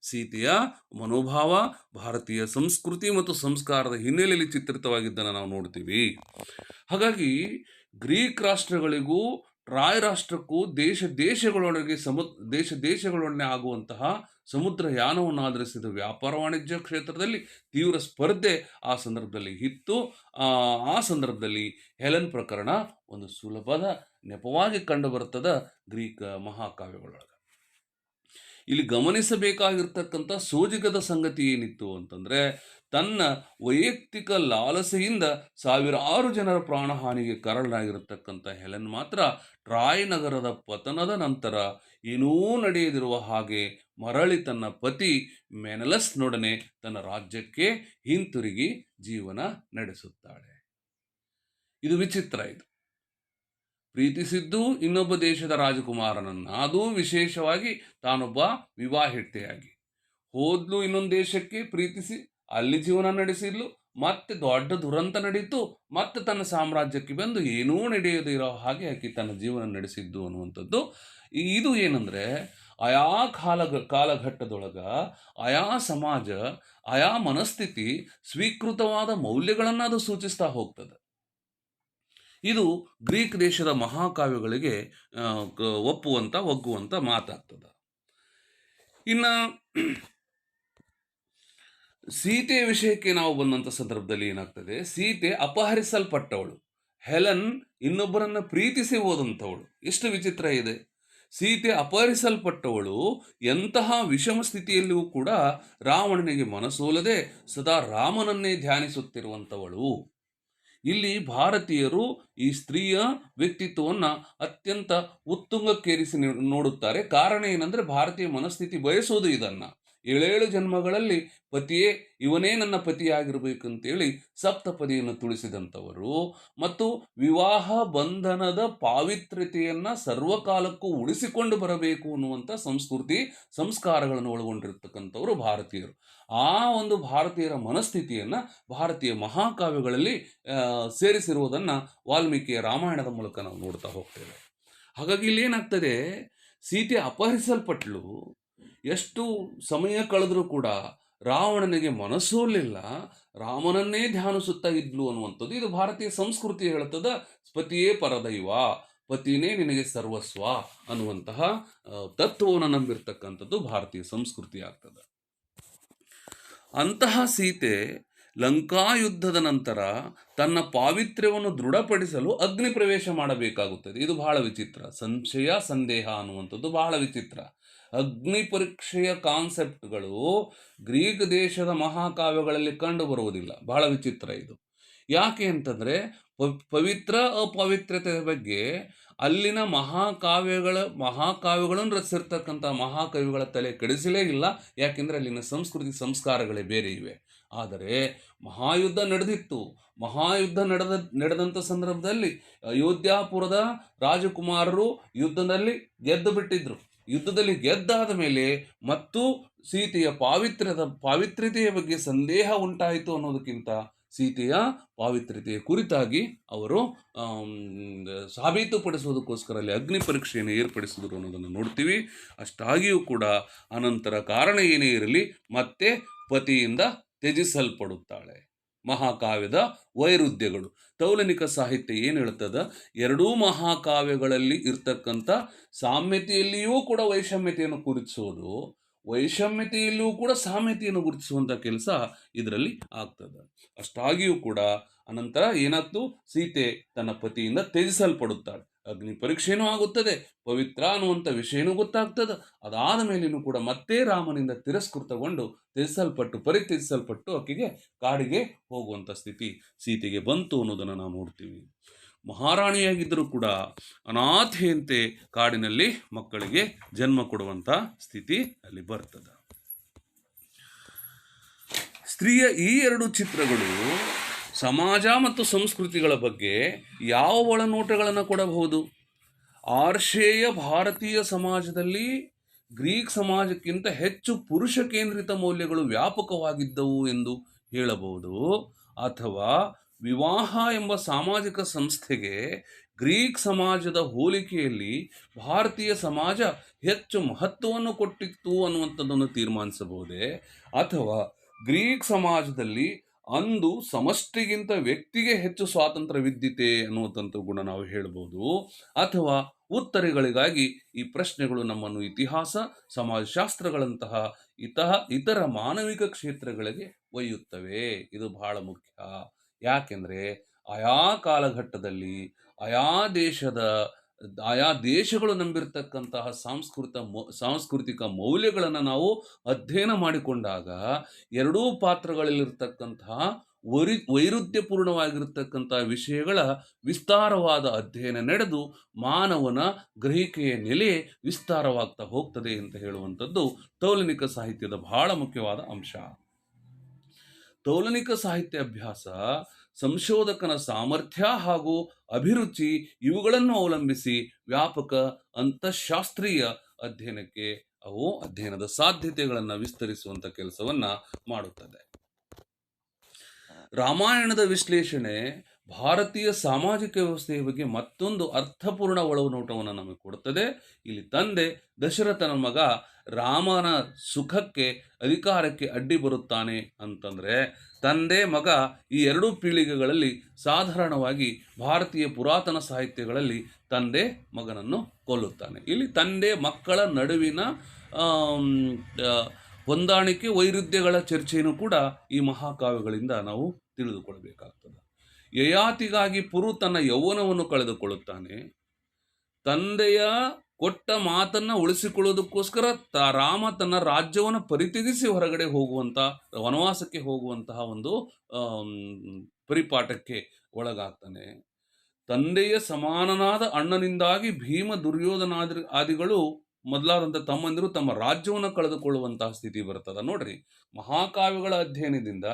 ಸೀತೆಯ ಮನೋಭಾವ ಭಾರತೀಯ ಸಂಸ್ಕೃತಿ ಮತ್ತು ಸಂಸ್ಕಾರದ ಹಿನ್ನೆಲೆಯಲ್ಲಿ ಚಿತ್ರಿತವಾಗಿದ್ದನ್ನು ನಾವು ನೋಡ್ತೀವಿ. ಹಾಗಾಗಿ ಗ್ರೀಕ್ ರಾಷ್ಟ್ರಗಳಿಗೂ ಟ್ರಾಯ್ ರಾಷ್ಟ್ರಕ್ಕೂ ದೇಶಗಳೊಡನೆ ಆಗುವಂತಹ ಸಮುದ್ರಯಾನವನ್ನು ಆಧರಿಸಿದ ವ್ಯಾಪಾರ ವಾಣಿಜ್ಯ ಕ್ಷೇತ್ರದಲ್ಲಿ ತೀವ್ರ ಸ್ಪರ್ಧೆ ಆ ಸಂದರ್ಭದಲ್ಲಿ ಇತ್ತು. ಆ ಸಂದರ್ಭದಲ್ಲಿ ಹೆಲೆನ್ ಪ್ರಕರಣ ಒಂದು ಸುಲಭದ ನೆಪವಾಗಿ ಕಂಡು ಬರ್ತದ ಗ್ರೀಕ್ ಮಹಾಕಾವ್ಯಗಳೊಳಗೆ. ಇಲ್ಲಿ ಗಮನಿಸಬೇಕಾಗಿರ್ತಕ್ಕಂಥ ಸೋಜಿಗದ ಸಂಗತಿ ಏನಿತ್ತು ಅಂತಂದ್ರೆ, ತನ್ನ ವೈಯಕ್ತಿಕ ಲಾಲಸೆಯಿಂದ ಸಾವಿರಾರು ಜನರ ಪ್ರಾಣಹಾನಿಗೆ ಕಾರಣರಾಗಿರತಕ್ಕಂಥ ಹೆಲೆನ್ ಮಾತ್ರ ಟ್ರಾಯ್ ನಗರದ ಪತನದ ನಂತರ ಏನೂ ನಡೆಯದಿರುವ ಹಾಗೆ ಮರಳಿ ತನ್ನ ಪತಿ ಮೆನಲಸ್ನೊಡನೆ ತನ್ನ ರಾಜ್ಯಕ್ಕೆ ಹಿಂತಿರುಗಿ ಜೀವನ ನಡೆಸುತ್ತಾಳೆ. ಇದು ವಿಚಿತ್ರ. ಇದು ಪ್ರೀತಿಸಿದ್ದು ಇನ್ನೊಬ್ಬ ದೇಶದ ರಾಜಕುಮಾರನನ್ನ, ಅದು ವಿಶೇಷವಾಗಿ ತಾನೊಬ್ಬ ವಿವಾಹಿತೆಯಾಗಿ ಹೋದ್ಲು, ಇನ್ನೊಂದು ದೇಶಕ್ಕೆ ಪ್ರೀತಿಸಿ ಅಲ್ಲಿ ಜೀವನ ನಡೆಸಿದ್ಲು, ಮತ್ತೆ ದೊಡ್ಡ ದುರಂತ ನಡೀತು, ಮತ್ತೆ ತನ್ನ ಸಾಮ್ರಾಜ್ಯಕ್ಕೆ ಬಂದು ಏನೂ ನಡೆಯದೇ ಇರೋ ಹಾಗೆ ಆಕೆ ತನ್ನ ಜೀವನ ನಡೆಸಿದ್ದು ಅನ್ನುವಂಥದ್ದು. ಇದು ಏನಂದ್ರೆ, ಆಯಾ ಕಾಲಘಟ್ಟದೊಳಗ ಆಯಾ ಸಮಾಜ, ಆಯಾ ಮನಸ್ಥಿತಿ ಸ್ವೀಕೃತವಾದ ಮೌಲ್ಯಗಳನ್ನು ಅದು ಸೂಚಿಸ್ತಾ ಹೋಗ್ತದೆ. ಇದು ಗ್ರೀಕ್ ದೇಶದ ಮಹಾಕಾವ್ಯಗಳಿಗೆ ಒಗ್ಗುವಂತ ಮಾತಾಗ್ತದೆ. ಇನ್ನು ಸೀತೆಯ ವಿಷಯಕ್ಕೆ ನಾವು ಬಂದಂಥ ಸಂದರ್ಭದಲ್ಲಿ ಏನಾಗ್ತದೆ, ಸೀತೆ ಅಪಹರಿಸಲ್ಪಟ್ಟವಳು, ಹೆಲೆನ್ ಇನ್ನೊಬ್ಬರನ್ನ ಪ್ರೀತಿಸಿ ಹೋದಂಥವಳು. ಎಷ್ಟು ವಿಚಿತ್ರ ಇದೆ. ಸೀತೆ ಅಪಹರಿಸಲ್ಪಟ್ಟವಳು ಎಂತಹ ವಿಷಮ ಸ್ಥಿತಿಯಲ್ಲಿಯೂ ಕೂಡ ರಾವಣನಿಗೆ ಮನಸೋಲದೆ ಸದಾ ರಾಮನನ್ನೇ ಧ್ಯಾನಿಸುತ್ತಿರುವಂಥವಳು. ಇಲ್ಲಿ ಭಾರತೀಯರು ಈ ಸ್ತ್ರೀಯ ವ್ಯಕ್ತಿತ್ವವನ್ನು ಅತ್ಯಂತ ಉತ್ತುಂಗಕ್ಕೇರಿಸಿ ನೋಡುತ್ತಾರೆ. ಕಾರಣ ಏನಂದ್ರೆ, ಭಾರತೀಯ ಮನಸ್ಥಿತಿ ಬಯಸೋದು ಇದನ್ನ. 7 ಜನ್ಮಗಳಲ್ಲಿ ಪತಿಯೇ ಇವನೇ ನನ್ನ ಪತಿಯಾಗಿರ್ಬೇಕಂತೇಳಿ ಸಪ್ತಪದಿಯನ್ನು ತುಳಿಸಿದಂಥವರು ಮತ್ತು ವಿವಾಹ ಬಂಧನದ ಪಾವಿತ್ರ್ಯತೆಯನ್ನ ಸರ್ವಕಾಲಕ್ಕೂ ಉಳಿಸಿಕೊಂಡು ಬರಬೇಕು ಅನ್ನುವಂಥ ಸಂಸ್ಕೃತಿ ಸಂಸ್ಕಾರಗಳನ್ನು ಒಳಗೊಂಡಿರ್ತಕ್ಕಂಥವರು ಭಾರತೀಯರು. ಆ ಒಂದು ಭಾರತೀಯರ ಮನಸ್ಥಿತಿಯನ್ನ ಭಾರತೀಯ ಮಹಾಕಾವ್ಯಗಳಲ್ಲಿ ಸೇರಿಸಿರುವುದನ್ನು ವಾಲ್ಮೀಕಿಯ ರಾಮಾಯಣದ ಮೂಲಕ ನಾವು ನೋಡ್ತಾ ಹೋಗ್ತೇವೆ. ಹಾಗಾಗಿ ಇಲ್ಲಿ ಏನಾಗ್ತದೆ, ಸೀತೆ ಅಪಹರಿಸಲ್ಪಟ್ಲು, ಎಷ್ಟು ಸಮಯ ಕಳೆದರೂ ಕೂಡ ರಾವಣನಿಗೆ ಮನಸ್ಸೋಲಿಲ್ಲ, ರಾಮನನ್ನೇ ಧ್ಯಾನಿಸುತ್ತಾ ಇದ್ಲು ಅನ್ನುವಂಥದ್ದು. ಇದು ಭಾರತೀಯ ಸಂಸ್ಕೃತಿ ಹೇಳುತ್ತದೆ, ಪತಿಯೇ ಪರದೈವ, ಪತಿನೇ ನಿನಗೆ ಸರ್ವಸ್ವ ಅನ್ನುವಂತಹ ತತ್ವವನ್ನು ನಂಬಿರ್ತಕ್ಕಂಥದ್ದು ಭಾರತೀಯ ಸಂಸ್ಕೃತಿ ಆಗ್ತದೆ. ಅಂತಹ ಸೀತೆ ಲಂಕಾಯುದ್ಧದ ನಂತರ ತನ್ನ ಪಾವಿತ್ರ್ಯವನ್ನು ದೃಢಪಡಿಸಲು ಅಗ್ನಿ ಪ್ರವೇಶ ಮಾಡಬೇಕಾಗುತ್ತದೆ. ಇದು ಬಹಳ ವಿಚಿತ್ರ. ಸಂಶಯ ಸಂದೇಹ ಅನ್ನುವಂಥದ್ದು ಬಹಳ ವಿಚಿತ್ರ. ಅಗ್ನಿ ಪರೀಕ್ಷೆಯ ಕಾನ್ಸೆಪ್ಟ್ಗಳು ಗ್ರೀಕ್ ದೇಶದ ಮಹಾಕಾವ್ಯಗಳಲ್ಲಿ ಕಂಡು ಬರುವುದಿಲ್ಲ. ಬಹಳ ವಿಚಿತ್ರ ಇದು. ಯಾಕೆ ಅಂತಂದ್ರೆ, ಪವಿತ್ರ ಅಪವಿತ್ರತೆಯ ಬಗ್ಗೆ ಅಲ್ಲಿನ ಮಹಾಕಾವ್ಯಗಳನ್ನು ರಚಿಸಿರ್ತಕ್ಕಂಥ ಮಹಾಕವಿಗಳ ತಲೆ ಕೆಡಿಸಲೇ ಇಲ್ಲ. ಯಾಕೆಂದ್ರೆ ಅಲ್ಲಿನ ಸಂಸ್ಕೃತಿ ಸಂಸ್ಕಾರಗಳೇ ಬೇರೆ ಇವೆ. ಆದರೆ ಮಹಾಯುದ್ಧ ನಡೆದಿತ್ತು. ಮಹಾಯುದ್ಧ ನಡೆದಂಥ ಸಂದರ್ಭದಲ್ಲಿ ಅಯೋಧ್ಯಾಪುರದ ರಾಜಕುಮಾರರು ಯುದ್ಧದಲ್ಲಿ ಗೆದ್ದು ಬಿಟ್ಟಿದ್ರು. ಯುದ್ಧದಲ್ಲಿ ಗೆದ್ದಾದ ಮೇಲೆ ಮತ್ತು ಸೀತೆಯ ಪಾವಿತ್ರ್ಯತೆಯ ಬಗ್ಗೆ ಸಂದೇಹ ಉಂಟಾಯಿತು ಅನ್ನೋದಕ್ಕಿಂತ ಸೀತೆಯ ಪಾವಿತ್ರ್ಯತೆಯ ಕುರಿತಾಗಿ ಅವರು ಸಾಬೀತುಪಡಿಸುವುದಕ್ಕೋಸ್ಕರ ಅಲ್ಲಿ ಅಗ್ನಿ ಪರೀಕ್ಷೆಯನ್ನು ಏರ್ಪಡಿಸಿದರು ಅನ್ನೋದನ್ನು ನೋಡ್ತೀವಿ. ಅಷ್ಟಾಗಿಯೂ ಕೂಡ ಅನಂತರ ಕಾರಣ ಏನೇ ಇರಲಿ ಮತ್ತೆ ಪತಿಯಿಂದ ತ್ಯಜಿಸಲ್ಪಡುತ್ತಾಳೆ. ಮಹಾಕಾವ್ಯದ ವೈರುಧ್ಯಗಳು, ತೌಲನಿಕ ಸಾಹಿತ್ಯ ಏನು ಹೇಳ್ತದ, ಎರಡೂ ಮಹಾಕಾವ್ಯಗಳಲ್ಲಿ ಇರ್ತಕ್ಕಂಥ ಸಾಮ್ಯತೆಯಲ್ಲಿಯೂ ಕೂಡ ವೈಷಮ್ಯತೆಯನ್ನು ಗುರುತಿಸೋದು, ವೈಷಮ್ಯತೆಯಲ್ಲೂ ಕೂಡ ಸಾಮ್ಯತೆಯನ್ನು ಗುರುತಿಸುವಂಥ ಕೆಲಸ ಇದರಲ್ಲಿ ಆಗ್ತದೆ. ಅಷ್ಟಾಗಿಯೂ ಕೂಡ ಅನಂತರ ಏನಾಗ್ತು, ಸೀತೆ ತನ್ನ ಪತಿಯಿಂದ ತ್ಯಜಿಸಲ್ಪಡುತ್ತಾಳೆ. ಅಗ್ನಿ ಪರೀಕ್ಷೆನೂ ಆಗುತ್ತದೆ, ಪವಿತ್ರ ಅನ್ನುವಂಥ ವಿಷಯನೂ ಗೊತ್ತಾಗ್ತದೆ. ಅದಾದ ಮೇಲೇನೂ ಕೂಡ ಮತ್ತೆ ರಾಮನಿಂದ ತಿರಸ್ಕೃತಗೊಂಡು ಪರಿತ್ಯಜಿಸಲ್ಪಟ್ಟು ಆಕೆಗೆ ಕಾಡಿಗೆ ಹೋಗುವಂಥ ಸ್ಥಿತಿ ಸೀತೆಗೆ ಬಂತು ಅನ್ನೋದನ್ನು ನಾವು ನೋಡ್ತೀವಿ. ಮಹಾರಾಣಿಯಾಗಿದ್ದರೂ ಕೂಡ ಅನಾಥೆಯಂತೆ ಕಾಡಿನಲ್ಲಿ ಮಕ್ಕಳಿಗೆ ಜನ್ಮ ಕೊಡುವಂಥ ಸ್ಥಿತಿ ಅಲ್ಲಿ ಬರ್ತದೆ. ಸ್ತ್ರೀಯ ಈ 2 ಚಿತ್ರಗಳು ಸಮಾಜ ಮತ್ತು ಸಂಸ್ಕೃತಿಗಳ ಬಗ್ಗೆ ಯಾವ ಒಳನೋಟಗಳನ್ನು ಕೊಡಬಹುದು? ಆರ್ಷೇಯ ಭಾರತೀಯ ಸಮಾಜದಲ್ಲಿ ಗ್ರೀಕ್ ಸಮಾಜಕ್ಕಿಂತ ಹೆಚ್ಚು ಪುರುಷ ಕೇಂದ್ರಿತ ಮೌಲ್ಯಗಳು ವ್ಯಾಪಕವಾಗಿದ್ದವು ಎಂದು ಹೇಳಬಹುದು. ಅಥವಾ ವಿವಾಹ ಎಂಬ ಸಾಮಾಜಿಕ ಸಂಸ್ಥೆಗೆ ಗ್ರೀಕ್ ಸಮಾಜದ ಹೋಲಿಕೆಯಲ್ಲಿ ಭಾರತೀಯ ಸಮಾಜ ಹೆಚ್ಚು ಮಹತ್ವವನ್ನು ಕೊಟ್ಟಿತ್ತು ಅನ್ನುವಂಥದ್ದನ್ನು ತೀರ್ಮಾನಿಸಬಹುದೇ? ಅಥವಾ ಗ್ರೀಕ್ ಸಮಾಜದಲ್ಲಿ ಅಂದು ಸಮಷ್ಟಿಗಿಂತ ವ್ಯಕ್ತಿಗೆ ಹೆಚ್ಚು ಸ್ವಾತಂತ್ರ್ಯವಿದ್ದಿತೆ ಅನ್ನುವಂಥ ಗುಣ ನಾವು ಹೇಳ್ಬೋದು. ಅಥವಾ ಉತ್ತರಗಳಿಗಾಗಿ ಈ ಪ್ರಶ್ನೆಗಳು ನಮ್ಮನ್ನು ಇತಿಹಾಸ, ಸಮಾಜಶಾಸ್ತ್ರಗಳಂತಹ ಇತರ ಮಾನವಿಕ ಕ್ಷೇತ್ರಗಳಿಗೆ ಒಯ್ಯುತ್ತವೆ. ಇದು ಬಹಳ ಮುಖ್ಯ. ಯಾಕೆಂದರೆ ಆಯಾ ಕಾಲಘಟ್ಟದಲ್ಲಿ ಆಯಾ ದೇಶದ ಆಯಾ ದೇಶಗಳು ನಂಬಿರ್ತಕ್ಕಂತಹ ಸಾಂಸ್ಕೃತಿಕ ಮೌಲ್ಯಗಳನ್ನು ನಾವು ಅಧ್ಯಯನ ಮಾಡಿಕೊಂಡಾಗ ಎರಡೂ ಪಾತ್ರಗಳಲ್ಲಿರ್ತಕ್ಕಂತಹ ವೈರುಧ್ಯಪೂರ್ಣವಾಗಿರ್ತಕ್ಕಂತಹ ವಿಷಯಗಳ ವಿಸ್ತಾರವಾದ ಅಧ್ಯಯನ ನಡೆದು ಮಾನವನ ಗ್ರಹಿಕೆಯ ನೆಲೆ ವಿಸ್ತಾರವಾಗ್ತಾ ಹೋಗ್ತದೆ ಅಂತ ಹೇಳುವಂಥದ್ದು ತೌಲನಿಕ ಸಾಹಿತ್ಯದ ಬಹಳ ಮುಖ್ಯವಾದ ಅಂಶ. ತೌಲನಿಕ ಸಾಹಿತ್ಯ ಅಭ್ಯಾಸ ಸಂಶೋಧಕನ ಸಾಮರ್ಥ್ಯ ಹಾಗೂ ಅಭಿರುಚಿ ಇವುಗಳನ್ನು ಅವಲಂಬಿಸಿ ವ್ಯಾಪಕ ಅಂತಃಶಾಸ್ತ್ರೀಯ ಅಧ್ಯಯನಕ್ಕೆ ಅಧ್ಯಯನದ ಸಾಧ್ಯತೆಗಳನ್ನು ವಿಸ್ತರಿಸುವಂಥ ಕೆಲಸವನ್ನು ಮಾಡುತ್ತದೆ. ರಾಮಾಯಣದ ವಿಶ್ಲೇಷಣೆ ಭಾರತೀಯ ಸಾಮಾಜಿಕ ವ್ಯವಸ್ಥೆಯ ಬಗ್ಗೆ ಮತ್ತೊಂದು ಅರ್ಥಪೂರ್ಣ ಒಳನೋಟವನ್ನು ನಮಗೆ ಕೊಡುತ್ತದೆ. ಇಲ್ಲಿ ತಂದೆ ದಶರಥನ ಮಗ ರಾಮನ ಸುಖಕ್ಕೆ ಅಧಿಕಾರಕ್ಕೆ ಅಡ್ಡಿ ಬರುತ್ತಾನೆ ಅಂತಂದರೆ ತಂದೆ ಮಗ ಈ ಎರಡೂ ಪೀಳಿಗೆಗಳಲ್ಲಿ ಸಾಧಾರಣವಾಗಿ ಭಾರತೀಯ ಪುರಾತನ ಸಾಹಿತ್ಯಗಳಲ್ಲಿ ತಂದೆ ಮಗನನ್ನು ಕೊಲ್ಲುತ್ತಾನೆ. ಇಲ್ಲಿ ತಂದೆ ಮಕ್ಕಳ ನಡುವಿನ ಹೊಂದಾಣಿಕೆ ವೈರುಧ್ಯಗಳ ಚರ್ಚೆಯನ್ನು ಕೂಡ ಈ ಮಹಾಕಾವ್ಯಗಳಿಂದ ನಾವು ತಿಳಿದುಕೊಳ್ಳಬೇಕಾಗ್ತದೆ. ಯಯಾತಿಗಾಗಿ ಪುರು ತನ್ನ ಯೌವನವನ್ನು ಕಳೆದುಕೊಳ್ಳುತ್ತಾನೆ. ತಂದೆಯ ಕೊಟ್ಟ ಮಾತನ್ನು ಉಳಿಸಿಕೊಳ್ಳೋದಕ್ಕೋಸ್ಕರ ರಾಮ ತನ್ನ ರಾಜ್ಯವನ್ನು ಪರಿತ್ಯಜಿಸಿ ಹೊರಗಡೆ ಹೋಗುವಂಥ ವನವಾಸಕ್ಕೆ ಹೋಗುವಂತಹ ಒಂದು ಪರಿಪಾಠಕ್ಕೆ ಒಳಗಾಗ್ತಾನೆ. ತಂದೆಯ ಸಮಾನನಾದ ಅಣ್ಣನಿಂದಾಗಿ ಭೀಮ ಆದಿಗಳು ಮೊದಲಾದಂಥ ತಮ್ಮಂದಿರು ತಮ್ಮ ರಾಜ್ಯವನ್ನು ಕಳೆದುಕೊಳ್ಳುವಂತಹ ಸ್ಥಿತಿ ಬರ್ತದೆ. ನೋಡ್ರಿ, ಮಹಾಕಾವ್ಯಗಳ ಅಧ್ಯಯನದಿಂದ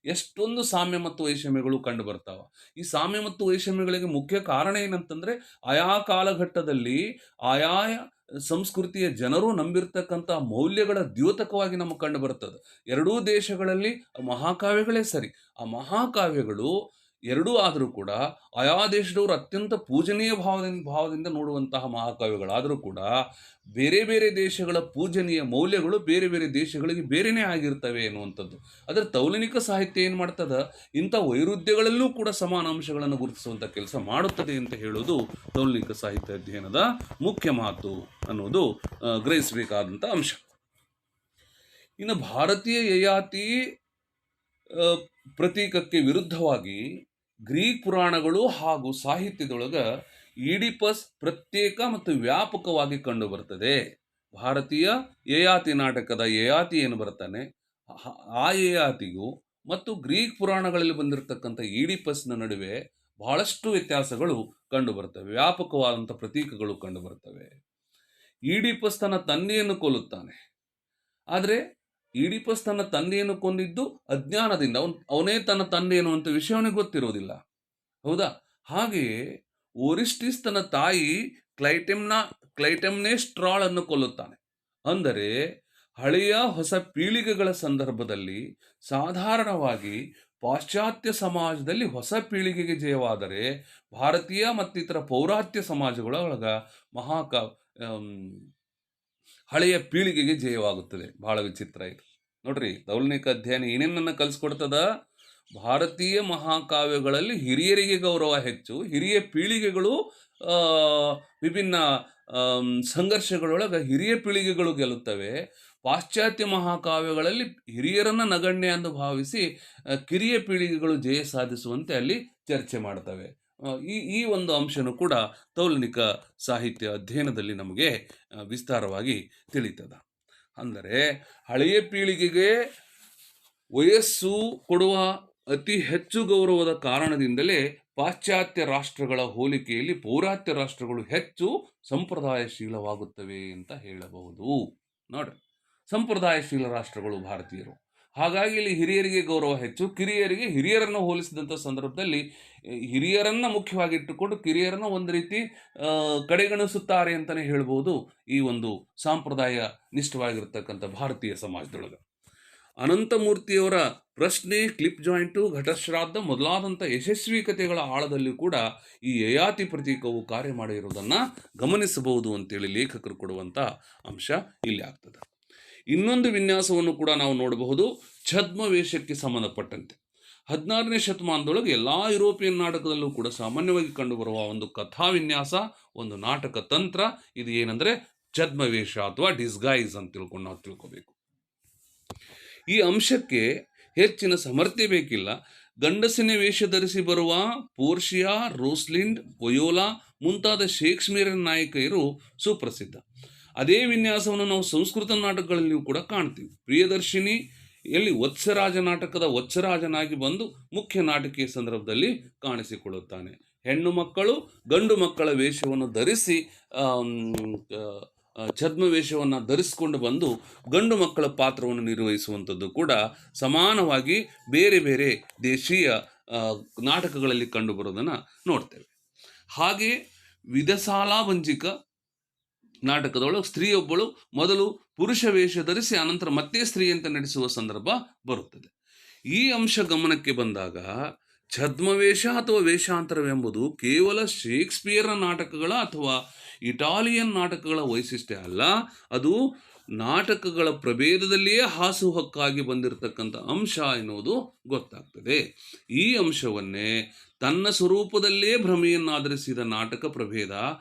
ಎಷ್ಟೊಂದು ಸಾಮ್ಯ ಮತ್ತು ವೈಷಮ್ಯಗಳು ಕಂಡು ಬರ್ತಾವ. ಈ ಸಾಮ್ಯ ಮತ್ತು ವೈಷಮ್ಯಗಳಿಗೆ ಮುಖ್ಯ ಕಾರಣ ಏನಂತಂದ್ರೆ ಆಯಾ ಕಾಲಘಟ್ಟದಲ್ಲಿ ಆಯಾ ಸಂಸ್ಕೃತಿಯ ಜನರು ನಂಬಿರ್ತಕ್ಕಂಥ ಮೌಲ್ಯಗಳ ದ್ಯೋತಕವಾಗಿ ನಮಗೆ ಕಂಡು ಬರ್ತದೆ. ಎರಡೂ ದೇಶಗಳಲ್ಲಿ ಮಹಾಕಾವ್ಯಗಳೇ ಸರಿ, ಆ ಮಹಾಕಾವ್ಯಗಳು ಎರಡೂ ಆದರೂ ಕೂಡ ಆಯಾ ದೇಶದವರು ಅತ್ಯಂತ ಪೂಜನೀಯ ಭಾವದಿಂದ ನೋಡುವಂತಹ ಮಹಾಕಾವ್ಯಗಳಾದರೂ ಕೂಡ ಬೇರೆ ಬೇರೆ ದೇಶಗಳ ಪೂಜನೀಯ ಮೌಲ್ಯಗಳು ಬೇರೆ ಬೇರೆ ದೇಶಗಳಿಗೆ ಬೇರೆನೇ ಆಗಿರ್ತವೆ ಎನ್ನುವಂಥದ್ದು. ಅದರ ತೌಲನಿಕ ಸಾಹಿತ್ಯ ಏನು ಮಾಡ್ತದ, ಇಂಥ ವೈರುಧ್ಯಗಳಲ್ಲೂ ಕೂಡ ಸಮಾನ ಅಂಶಗಳನ್ನು ಗುರುತಿಸುವಂಥ ಕೆಲಸ ಮಾಡುತ್ತದೆ ಅಂತ ಹೇಳೋದು ತೌಲನಿಕ ಸಾಹಿತ್ಯ ಅಧ್ಯಯನದ ಮುಖ್ಯ ಮಾತು ಅನ್ನೋದು ಗ್ರಹಿಸಬೇಕಾದಂಥ ಅಂಶ. ಇನ್ನು ಭಾರತೀಯ ಯಯಾತಿ ಪ್ರತೀಕಕ್ಕೆ ವಿರುದ್ಧವಾಗಿ ಗ್ರೀಕ್ ಪುರಾಣಗಳು ಹಾಗೂ ಸಾಹಿತ್ಯದೊಳಗೆ ಈಡಿಪಸ್ ಪ್ರತ್ಯೇಕ ಮತ್ತು ವ್ಯಾಪಕವಾಗಿ ಕಂಡು ಬರ್ತದೆ. ಭಾರತೀಯ ಯಯಾತಿ ನಾಟಕದ ಯಯಾತಿ ಏನು ಬರ್ತಾನೆ, ಆ ಯಯಾತಿಗೂ ಮತ್ತು ಗ್ರೀಕ್ ಪುರಾಣಗಳಲ್ಲಿ ಬಂದಿರತಕ್ಕಂಥ ಈಡಿಪಸ್ನ ನಡುವೆ ಬಹಳಷ್ಟು ವ್ಯತ್ಯಾಸಗಳು ಕಂಡು ಬರ್ತವೆ, ವ್ಯಾಪಕವಾದಂಥ ಪ್ರತೀಕಗಳು ಕಂಡು ಬರ್ತವೆ. ಈಡಿಪಸ್ ತನ್ನ ತಂದೆಯನ್ನು ಕೊಲ್ಲುತ್ತಾನೆ. ಆದರೆ ಈಡಿಪಸ್ ತನ್ನ ತಂದೆಯನ್ನು ಕೊಂದಿದ್ದು ಅಜ್ಞಾನದಿಂದ. ಅವನೇ ತನ್ನ ತಂದೆ ಎನ್ನುವಂಥ ವಿಷಯ ಅವನಿಗೆ ಗೊತ್ತಿರೋದಿಲ್ಲ, ಹೌದಾ? ಹಾಗೆಯೇ ಓರಿಸ್ಟಿಸ್ ತನ್ನ ತಾಯಿ ಕ್ಲೈಟೆಮ್ನೆಸ್ಟ್ರಾಳ್ ಅನ್ನು ಕೊಲ್ಲುತ್ತಾನೆ. ಅಂದರೆ ಹಳೆಯ ಹೊಸ ಪೀಳಿಗೆಗಳ ಸಂದರ್ಭದಲ್ಲಿ ಸಾಧಾರಣವಾಗಿ ಪಾಶ್ಚಾತ್ಯ ಸಮಾಜದಲ್ಲಿ ಹೊಸ ಪೀಳಿಗೆಗೆ ಜಯವಾದರೆ ಭಾರತೀಯ ಮತ್ತಿತರ ಪೌರಾತ್ಯ ಸಮಾಜಗಳೊಳಗ ಹಳೆಯ ಪೀಳಿಗೆಗೆ ಜಯವಾಗುತ್ತದೆ. ಬಹಳ ವಿಚಿತ್ರ ಇದು ನೋಡ್ರಿ. ತೌಲನಿಕ ಅಧ್ಯಯನ ಏನೇನನ್ನು ಕಲಿಸ್ಕೊಡ್ತದ, ಭಾರತೀಯ ಮಹಾಕಾವ್ಯಗಳಲ್ಲಿ ಹಿರಿಯರಿಗೆ ಗೌರವ ಹೆಚ್ಚು, ಹಿರಿಯ ಪೀಳಿಗೆಗಳು ವಿಭಿನ್ನ ಸಂಘರ್ಷಗಳೊಳಗೆ ಹಿರಿಯ ಪೀಳಿಗೆಗಳು ಗೆಲ್ಲುತ್ತವೆ. ಪಾಶ್ಚಾತ್ಯ ಮಹಾಕಾವ್ಯಗಳಲ್ಲಿ ಹಿರಿಯರನ್ನ ನಗಣ್ಯ ಎಂದು ಭಾವಿಸಿ ಕಿರಿಯ ಪೀಳಿಗೆಗಳು ಜಯ ಸಾಧಿಸುವಂತೆ ಅಲ್ಲಿ ಚರ್ಚೆ ಮಾಡ್ತವೆ. ಈ ಒಂದು ಅಂಶನೂ ಕೂಡ ತೌಲನಿಕ ಸಾಹಿತ್ಯ ಅಧ್ಯಯನದಲ್ಲಿ ನಮಗೆ ವಿಸ್ತಾರವಾಗಿ ತಿಳಿತದ. ಅಂದರೆ ಹಳೆಯ ಪೀಳಿಗೆಗೆ ವಯಸ್ಸು ಕೊಡುವ ಅತಿ ಹೆಚ್ಚು ಗೌರವದ ಕಾರಣದಿಂದಲೇ ಪಾಶ್ಚಾತ್ಯ ರಾಷ್ಟ್ರಗಳ ಹೋಲಿಕೆಯಲ್ಲಿ ಪೌರಾತ್ಯ ರಾಷ್ಟ್ರಗಳು ಹೆಚ್ಚು ಸಂಪ್ರದಾಯಶೀಲವಾಗುತ್ತವೆ ಅಂತ ಹೇಳಬಹುದು. ನೋಡ್ರಿ, ಸಂಪ್ರದಾಯಶೀಲ ರಾಷ್ಟ್ರಗಳು ಭಾರತೀಯರು. ಹಾಗಾಗಿ ಇಲ್ಲಿ ಹಿರಿಯರಿಗೆ ಗೌರವ ಹೆಚ್ಚು, ಕಿರಿಯರಿಗೆ ಹಿರಿಯರನ್ನು ಹೋಲಿಸಿದಂಥ ಸಂದರ್ಭದಲ್ಲಿ ಹಿರಿಯರನ್ನು ಮುಖ್ಯವಾಗಿ ಇಟ್ಟುಕೊಂಡು ಕಿರಿಯರನ್ನು ಒಂದು ರೀತಿ ಕಡೆಗಣಿಸುತ್ತಾರೆ ಅಂತಲೇ ಹೇಳ್ಬೋದು ಈ ಒಂದು ಸಾಂಪ್ರದಾಯ ನಿಷ್ಠವಾಗಿರ್ತಕ್ಕಂಥ ಭಾರತೀಯ ಸಮಾಜದೊಳಗೆ. ಅನಂತಮೂರ್ತಿಯವರ ಪ್ರಶ್ನೆ, ಕ್ಲಿಪ್ ಜಾಯಿಂಟು, ಘಟಶ್ರಾದ್ದ ಮೊದಲಾದಂಥ ಯಶಸ್ವಿ ಕಥೆಗಳ ಆಳದಲ್ಲಿ ಕೂಡ ಈ ಯಯಾತಿ ಪ್ರತೀಕವು ಕಾರ್ಯ ಮಾಡಿರುವುದನ್ನು ಗಮನಿಸಬಹುದು ಅಂತೇಳಿ ಲೇಖಕರು ಕೊಡುವಂಥ ಅಂಶ ಇಲ್ಲಿ ಆಗ್ತದೆ. ಇನ್ನೊಂದು ವಿನ್ಯಾಸವನ್ನು ಕೂಡ ನಾವು ನೋಡಬಹುದು ಛದ್ಮವೇಷಕ್ಕೆ ಸಂಬಂಧಪಟ್ಟಂತೆ. 16ನೇ ಶತಮಾನದೊಳಗೆ ಎಲ್ಲ ಯುರೋಪಿಯನ್ ನಾಟಕದಲ್ಲೂ ಕೂಡ ಸಾಮಾನ್ಯವಾಗಿ ಕಂಡುಬರುವ ಒಂದು ಕಥಾ ವಿನ್ಯಾಸ, ಒಂದು ನಾಟಕ ತಂತ್ರ ಇದು ಏನಂದರೆ ಛದ್ಮವೇಷ ಅಥವಾ ಡಿಸ್ಗೈಸ್ ಅಂತ ತಿಳ್ಕೊಂಡು ನಾವು ತಿಳ್ಕೋಬೇಕು. ಈ ಅಂಶಕ್ಕೆ ಹೆಚ್ಚಿನ ಸಮರ್ಥ್ಯ ಬೇಕಿಲ್ಲ. ಗಂಡಸಿನ ವೇಷ ಧರಿಸಿ ಬರುವ ಪೋರ್ಷಿಯಾ, ರೋಸ್ಲಿಂಡ್, ಒಯೋಲಾ ಮುಂತಾದ ಶೇಕ್ಸ್ಪಿಯರಿನ ನಾಯಕಿಯರು ಸುಪ್ರಸಿದ್ಧ. ಅದೇ ವಿನ್ಯಾಸವನ್ನು ನಾವು ಸಂಸ್ಕೃತ ನಾಟಕಗಳಲ್ಲಿಯೂ ಕೂಡ ಕಾಣ್ತೀವಿ. ಪ್ರಿಯದರ್ಶಿನಿ ಎಲ್ಲಿ ವತ್ಸರಾಜ ನಾಟಕದ ವತ್ಸರಾಜನಾಗಿ ಬಂದು ಮುಖ್ಯ ನಾಟಕೀಯ ಸಂದರ್ಭದಲ್ಲಿ ಕಾಣಿಸಿಕೊಳ್ಳುತ್ತಾನೆ. ಹೆಣ್ಣು ಮಕ್ಕಳು ಗಂಡು ಮಕ್ಕಳ ವೇಷವನ್ನು ಧರಿಸಿ ಛದ್ಮವೇಷವನ್ನು ಧರಿಸಿಕೊಂಡು ಬಂದು ಗಂಡು ಮಕ್ಕಳ ಪಾತ್ರವನ್ನು ನಿರ್ವಹಿಸುವಂಥದ್ದು ಕೂಡ ಸಮಾನವಾಗಿ ಬೇರೆ ಬೇರೆ ದೇಶೀಯ ನಾಟಕಗಳಲ್ಲಿ ಕಂಡುಬರೋದನ್ನು ನೋಡ್ತೇವೆ. ಹಾಗೆ ವಿಧಸಾಲಾಭಂಜಿಕ ನಾಟಕದೊಳಗೆ ಸ್ತ್ರೀಯೊಬ್ಬಳು ಮೊದಲು ಪುರುಷ ವೇಷ ಧರಿಸಿ ಅನಂತರ ಮತ್ತೆ ಸ್ತ್ರೀಯಂತೆ ನಡೆಸುವ ಸಂದರ್ಭ ಬರುತ್ತದೆ. ಈ ಅಂಶ ಗಮನಕ್ಕೆ ಬಂದಾಗ ಛದ್ಮವೇಷ ಅಥವಾ ವೇಷಾಂತರವೆಂಬುದು ಕೇವಲ ಶೇಕ್ಸ್ಪಿಯರ್ನ ನಾಟಕಗಳ ಅಥವಾ ಇಟಾಲಿಯನ್ ನಾಟಕಗಳ ವೈಶಿಷ್ಟ್ಯ ಅಲ್ಲ, ಅದು ನಾಟಕಗಳ ಪ್ರಭೇದದಲ್ಲಿಯೇ ಹಾಸುಹೊಕ್ಕಾಗಿ ಬಂದಿರತಕ್ಕಂಥ ಅಂಶ ಎನ್ನುವುದು ಗೊತ್ತಾಗ್ತದೆ. ಈ ಅಂಶವನ್ನೇ ತನ್ನ ಸ್ವರೂಪದಲ್ಲೇ ಭ್ರಮೆಯನ್ನಾಧರಿಸಿದ ನಾಟಕ ಪ್ರಭೇದ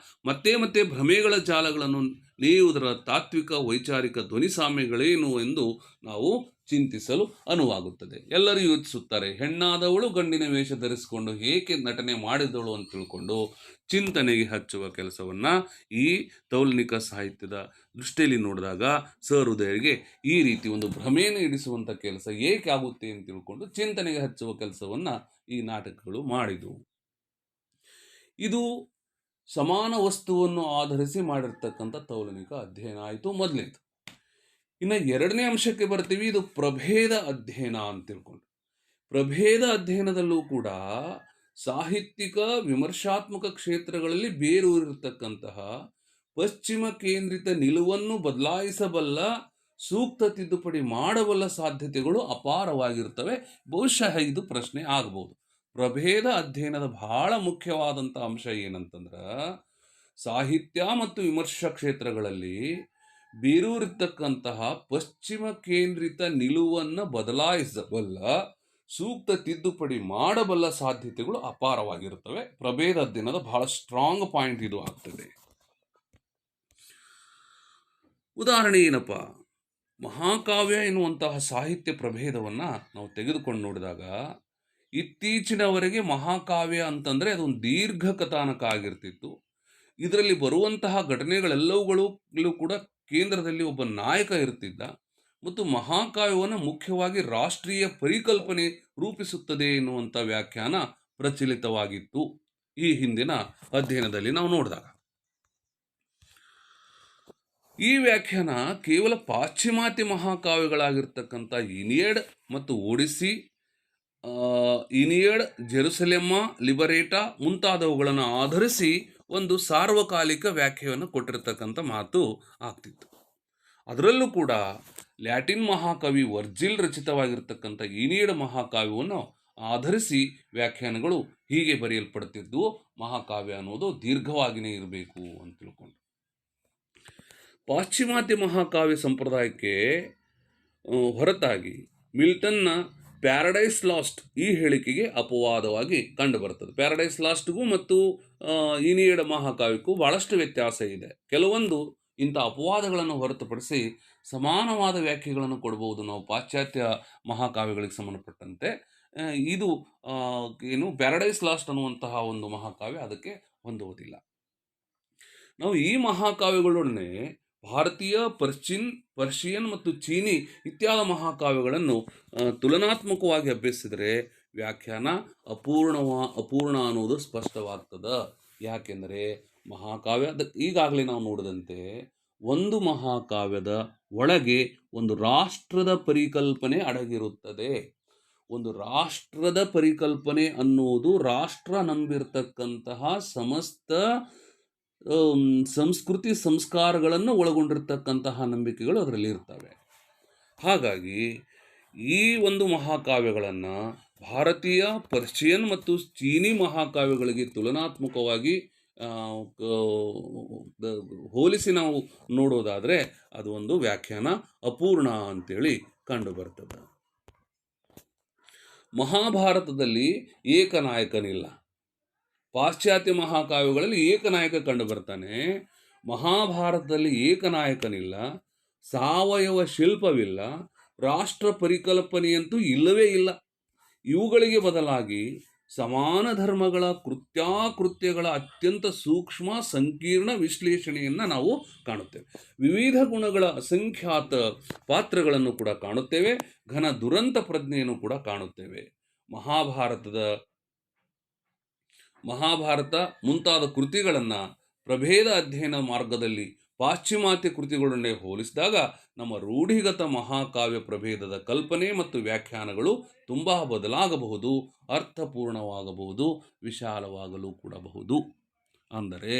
ಮತ್ತೆ ಮತ್ತೆ ಭ್ರಮೆಗಳ ಜಾಲಗಳನ್ನು ನೇಯುವುದರ ತಾತ್ವಿಕ ವೈಚಾರಿಕ ಧ್ವನಿ ಸಾಮ್ಯಗಳೇನು ಎಂದು ನಾವು ಚಿಂತಿಸಲು ಅನುವಾಗುತ್ತದೆ. ಎಲ್ಲರೂ ಯೋಚಿಸುತ್ತಾರೆ, ಹೆಣ್ಣಾದವಳು ಗಂಡಿನ ವೇಷ ಧರಿಸಿಕೊಂಡು ಹೇಗೆ ನಟನೆ ಮಾಡಿದಳು ಅಂತ ತಿಳ್ಕೊಂಡು ಚಿಂತನೆಗೆ ಹಚ್ಚುವ ಕೆಲಸವನ್ನು ಈ ತೌಲನಿಕ ಸಾಹಿತ್ಯದ ದೃಷ್ಟಿಯಲ್ಲಿ ನೋಡಿದಾಗ ಸಹೃದಯರಿಗೆ ಈ ರೀತಿ ಒಂದು ಭ್ರಮೆಯನ್ನು ಇಡಿಸುವಂಥ ಕೆಲಸ ಏಕೆ ಆಗುತ್ತೆ ಅಂತ ತಿಳ್ಕೊಂಡು ಚಿಂತನೆಗೆ ಹಚ್ಚುವ ಕೆಲಸವನ್ನು ಈ ನಾಟಕಗಳು ಮಾಡಿದವು. ಇದು ಸಮಾನ ವಸ್ತುವನ್ನು ಆಧರಿಸಿ ಮಾಡಿರ್ತಕ್ಕಂಥ ತೌಲನಿಕ ಅಧ್ಯಯನ ಆಯಿತು ಮೊದಲನೇದು. ಇನ್ನು ಎರಡನೇ ಅಂಶಕ್ಕೆ ಬರ್ತೀವಿ, ಇದು ಪ್ರಭೇದ ಅಧ್ಯಯನ ಅಂತ ತಿಳ್ಕೊಂಡು. ಪ್ರಭೇದ ಅಧ್ಯಯನದಲ್ಲೂ ಕೂಡ ಸಾಹಿತ್ಯಿಕ ವಿಮರ್ಶಾತ್ಮಕ ಕ್ಷೇತ್ರಗಳಲ್ಲಿ ಬೇರೂರಿರ್ತಕ್ಕಂತಹ ಪಶ್ಚಿಮ ಕೇಂದ್ರಿತ ನಿಲುವನ್ನು ಬದಲಾಯಿಸಬಲ್ಲ, ಸೂಕ್ತ ತಿದ್ದುಪಡಿ ಮಾಡಬಲ್ಲ ಸಾಧ್ಯತೆಗಳು ಅಪಾರವಾಗಿರ್ತವೆ. ಬಹುಶಃ ಇದು ಪ್ರಶ್ನೆ ಆಗಬಹುದು. ಪ್ರಭೇದ ಅಧ್ಯಯನದ ಬಹಳ ಮುಖ್ಯವಾದಂಥ ಅಂಶ ಏನಂತಂದ್ರೆ ಸಾಹಿತ್ಯ ಮತ್ತು ವಿಮರ್ಶಾ ಕ್ಷೇತ್ರಗಳಲ್ಲಿ ಬೇರೂರಿರ್ತಕ್ಕಂತಹ ಪಶ್ಚಿಮ ಕೇಂದ್ರಿತ ನಿಲುವನ್ನು ಬದಲಾಯಿಸಬಲ್ಲ, ಸೂಕ್ತ ತಿದ್ದುಪಡಿ ಮಾಡಬಲ್ಲ ಸಾಧ್ಯತೆಗಳು ಅಪಾರವಾಗಿರುತ್ತವೆ. ಪ್ರಭೇದ ಅಧ್ಯಯನದ ಬಹಳ ಸ್ಟ್ರಾಂಗ್ ಪಾಯಿಂಟ್ ಇದು ಆಗ್ತದೆ. ಉದಾಹರಣೆ ಏನಪ್ಪ, ಮಹಾಕಾವ್ಯ ಎನ್ನುವಂತಹ ಸಾಹಿತ್ಯ ಪ್ರಭೇದವನ್ನು ನಾವು ತೆಗೆದುಕೊಂಡು ನೋಡಿದಾಗ ಇತ್ತೀಚಿನವರೆಗೆ ಮಹಾಕಾವ್ಯ ಅಂತಂದರೆ ಅದೊಂದು ದೀರ್ಘ ಕಥಾನಕ ಆಗಿರ್ತಿತ್ತು. ಇದರಲ್ಲಿ ಬರುವಂತಹ ಘಟನೆಗಳೆಲ್ಲವುಗಳು ಕೂಡ ಕೇಂದ್ರದಲ್ಲಿ ಒಬ್ಬ ನಾಯಕ ಇರ್ತಿದ್ದ ಮತ್ತು ಮಹಾಕಾವ್ಯವನ್ನು ಮುಖ್ಯವಾಗಿ ರಾಷ್ಟ್ರೀಯ ಪರಿಕಲ್ಪನೆ ರೂಪಿಸುತ್ತದೆ ಎನ್ನುವಂಥ ವ್ಯಾಖ್ಯಾನ ಪ್ರಚಲಿತವಾಗಿತ್ತು ಈ ಹಿಂದಿನ ಅಧ್ಯಯನದಲ್ಲಿ ನಾವು ನೋಡಿದಾಗ. ಈ ವ್ಯಾಖ್ಯಾನ ಕೇವಲ ಪಾಶ್ಚಿಮಾತ್ಯ ಮಹಾಕಾವ್ಯಗಳಾಗಿರ್ತಕ್ಕಂಥ ಇನಿಯಡ್ ಮತ್ತು ಒಡಿಸ್ಸಿ, ಇನಿಯಡ್, ಜೆರುಸಲೆಮ್ಮ, ಲಿಬರೇಟಾ ಮುಂತಾದವುಗಳನ್ನು ಆಧರಿಸಿ ಒಂದು ಸಾರ್ವಕಾಲಿಕ ವ್ಯಾಖ್ಯೆಯನ್ನು ಕೊಟ್ಟಿರ್ತಕ್ಕಂಥ ಮಾತು ಆಗ್ತಿತ್ತು. ಅದರಲ್ಲೂ ಕೂಡ ಲ್ಯಾಟಿನ್ ಮಹಾಕವಿ ವರ್ಜಿಲ್ ರಚಿತವಾಗಿರ್ತಕ್ಕಂಥ ಇನಿಯಡ್ ಮಹಾಕಾವ್ಯವನ್ನು ಆಧರಿಸಿ ವ್ಯಾಖ್ಯಾನಗಳು ಹೀಗೆ ಬರೆಯಲ್ಪಡ್ತಿದ್ದು, ಮಹಾಕಾವ್ಯ ಅನ್ನೋದು ದೀರ್ಘವಾಗಿಯೇ ಇರಬೇಕು ಅಂತ ತಿಳ್ಕೊಂಡು. ಪಾಶ್ಚಿಮಾತ್ಯ ಮಹಾಕಾವ್ಯ ಸಂಪ್ರದಾಯಕ್ಕೆ ಹೊರತಾಗಿ ಮಿಲ್ಟನ್ನ ಪ್ಯಾರಡೈಸ್ ಲಾಸ್ಟ್ ಈ ಹೇಳಿಕೆಗೆ ಅಪವಾದವಾಗಿ ಕಂಡುಬರ್ತದೆ. ಪ್ಯಾರಡೈಸ್ ಲಾಸ್ಟ್ಗೂ ಮತ್ತು ಇನಿಯಡ್ ಮಹಾಕಾವ್ಯಕ್ಕೂ ಭಾಳಷ್ಟು ವ್ಯತ್ಯಾಸ ಇದೆ. ಕೆಲವೊಂದು ಇಂಥ ಅಪವಾದಗಳನ್ನು ಹೊರತುಪಡಿಸಿ ಸಮಾನವಾದ ವ್ಯಾಖ್ಯೆಗಳನ್ನು ಕೊಡಬಹುದು ನಾವು ಪಾಶ್ಚಾತ್ಯ ಮಹಾಕಾವ್ಯಗಳಿಗೆ ಸಂಬಂಧಪಟ್ಟಂತೆ. ಇದು ಪ್ಯಾರಡೈಸ್ ಲಾಸ್ಟ್ ಅನ್ನುವಂತಹ ಒಂದು ಮಹಾಕಾವ್ಯ ಅದಕ್ಕೆ ಹೊಂದುವುದಿಲ್ಲ. ನಾವು ಈ ಮಹಾಕಾವ್ಯಗಳೊಡನೆ ಭಾರತೀಯ, ಪರ್ಷಿಯನ್ ಮತ್ತು ಚೀನಿ ಇತ್ಯಾದಿ ಮಹಾಕಾವ್ಯಗಳನ್ನು ತುಲನಾತ್ಮಕವಾಗಿ ಅಭ್ಯಸಿಸಿದರೆ ವ್ಯಾಖ್ಯಾನ ಅಪೂರ್ಣ ಅನ್ನೋದು ಸ್ಪಷ್ಟವಾಗ್ತದೆ. ಯಾಕೆಂದರೆ ಮಹಾಕಾವ್ಯ ಈಗಾಗಲೇ ನಾವು ನೋಡಿದಂತೆ ಒಂದು ಮಹಾಕಾವ್ಯದ ಒಳಗೆ ಒಂದು ರಾಷ್ಟ್ರದ ಪರಿಕಲ್ಪನೆ ಅಡಗಿರುತ್ತದೆ. ಒಂದು ರಾಷ್ಟ್ರದ ಪರಿಕಲ್ಪನೆ ಅನ್ನುವುದು ರಾಷ್ಟ್ರ ನಂಬಿರ್ತಕ್ಕಂತಹ ಸಮಸ್ತ ಸಂಸ್ಕೃತಿ ಸಂಸ್ಕಾರಗಳನ್ನು ಒಳಗೊಂಡಿರ್ತಕ್ಕಂತಹ ನಂಬಿಕೆಗಳು ಅದರಲ್ಲಿ ಇರ್ತವೆ. ಹಾಗಾಗಿ ಈ ಒಂದು ಮಹಾಕಾವ್ಯಗಳನ್ನು ಭಾರತೀಯ, ಪರ್ಷಿಯನ್ ಮತ್ತು ಚೀನಿ ಮಹಾಕಾವ್ಯಗಳಿಗೆ ತುಲನಾತ್ಮಕವಾಗಿ ಹೋಲಿಸಿ ನಾವು ನೋಡೋದಾದರೆ ಅದು ಒಂದು ವ್ಯಾಖ್ಯಾನ ಅಪೂರ್ಣ ಅಂತೇಳಿ ಕಂಡು ಬರ್ತದೆ. ಮಹಾಭಾರತದಲ್ಲಿ ಏಕನಾಯಕನಿಲ್ಲ. ಪಾಶ್ಚಾತ್ಯ ಮಹಾಕಾವ್ಯಗಳಲ್ಲಿ ಏಕನಾಯಕ ಕಂಡು ಬರ್ತಾನೆ. ಮಹಾಭಾರತದಲ್ಲಿ ಏಕನಾಯಕನಿಲ್ಲ, ಸಾವಯವ ಶಿಲ್ಪವಿಲ್ಲ, ರಾಷ್ಟ್ರ ಪರಿಕಲ್ಪನೆಯಂತೂ ಇಲ್ಲವೇ ಇಲ್ಲ. ಇವುಗಳಿಗೆ ಬದಲಾಗಿ ಸಮಾನ ಧರ್ಮಗಳ ಕೃತ್ಯಾಕೃತ್ಯಗಳ ಅತ್ಯಂತ ಸೂಕ್ಷ್ಮ ಸಂಕೀರ್ಣ ವಿಶ್ಲೇಷಣೆಯನ್ನು ನಾವು ಕಾಣುತ್ತೇವೆ. ವಿವಿಧ ಗುಣಗಳ ಅಸಂಖ್ಯಾತ ಪಾತ್ರಗಳನ್ನು ಕೂಡ ಕಾಣುತ್ತೇವೆ. ಘನ ದುರಂತ ಪ್ರಜ್ಞೆಯನ್ನು ಕೂಡ ಕಾಣುತ್ತೇವೆ. ಮಹಾಭಾರತ ಮುಂತಾದ ಕೃತಿಗಳನ್ನು ಪ್ರಭೇದ ಅಧ್ಯಯನ ಮಾರ್ಗದಲ್ಲಿ ಪಾಶ್ಚಿಮಾತ್ಯ ಕೃತಿಗಳನ್ನೇ ಹೋಲಿಸಿದಾಗ ನಮ್ಮ ರೂಢಿಗತ ಮಹಾಕಾವ್ಯ ಪ್ರಭೇದದ ಕಲ್ಪನೆ ಮತ್ತು ವ್ಯಾಖ್ಯಾನಗಳು ತುಂಬ ಬದಲಾಗಬಹುದು, ಅರ್ಥಪೂರ್ಣವಾಗಬಹುದು, ವಿಶಾಲವಾಗಲು ಕೂಡಬಹುದು. ಅಂದರೆ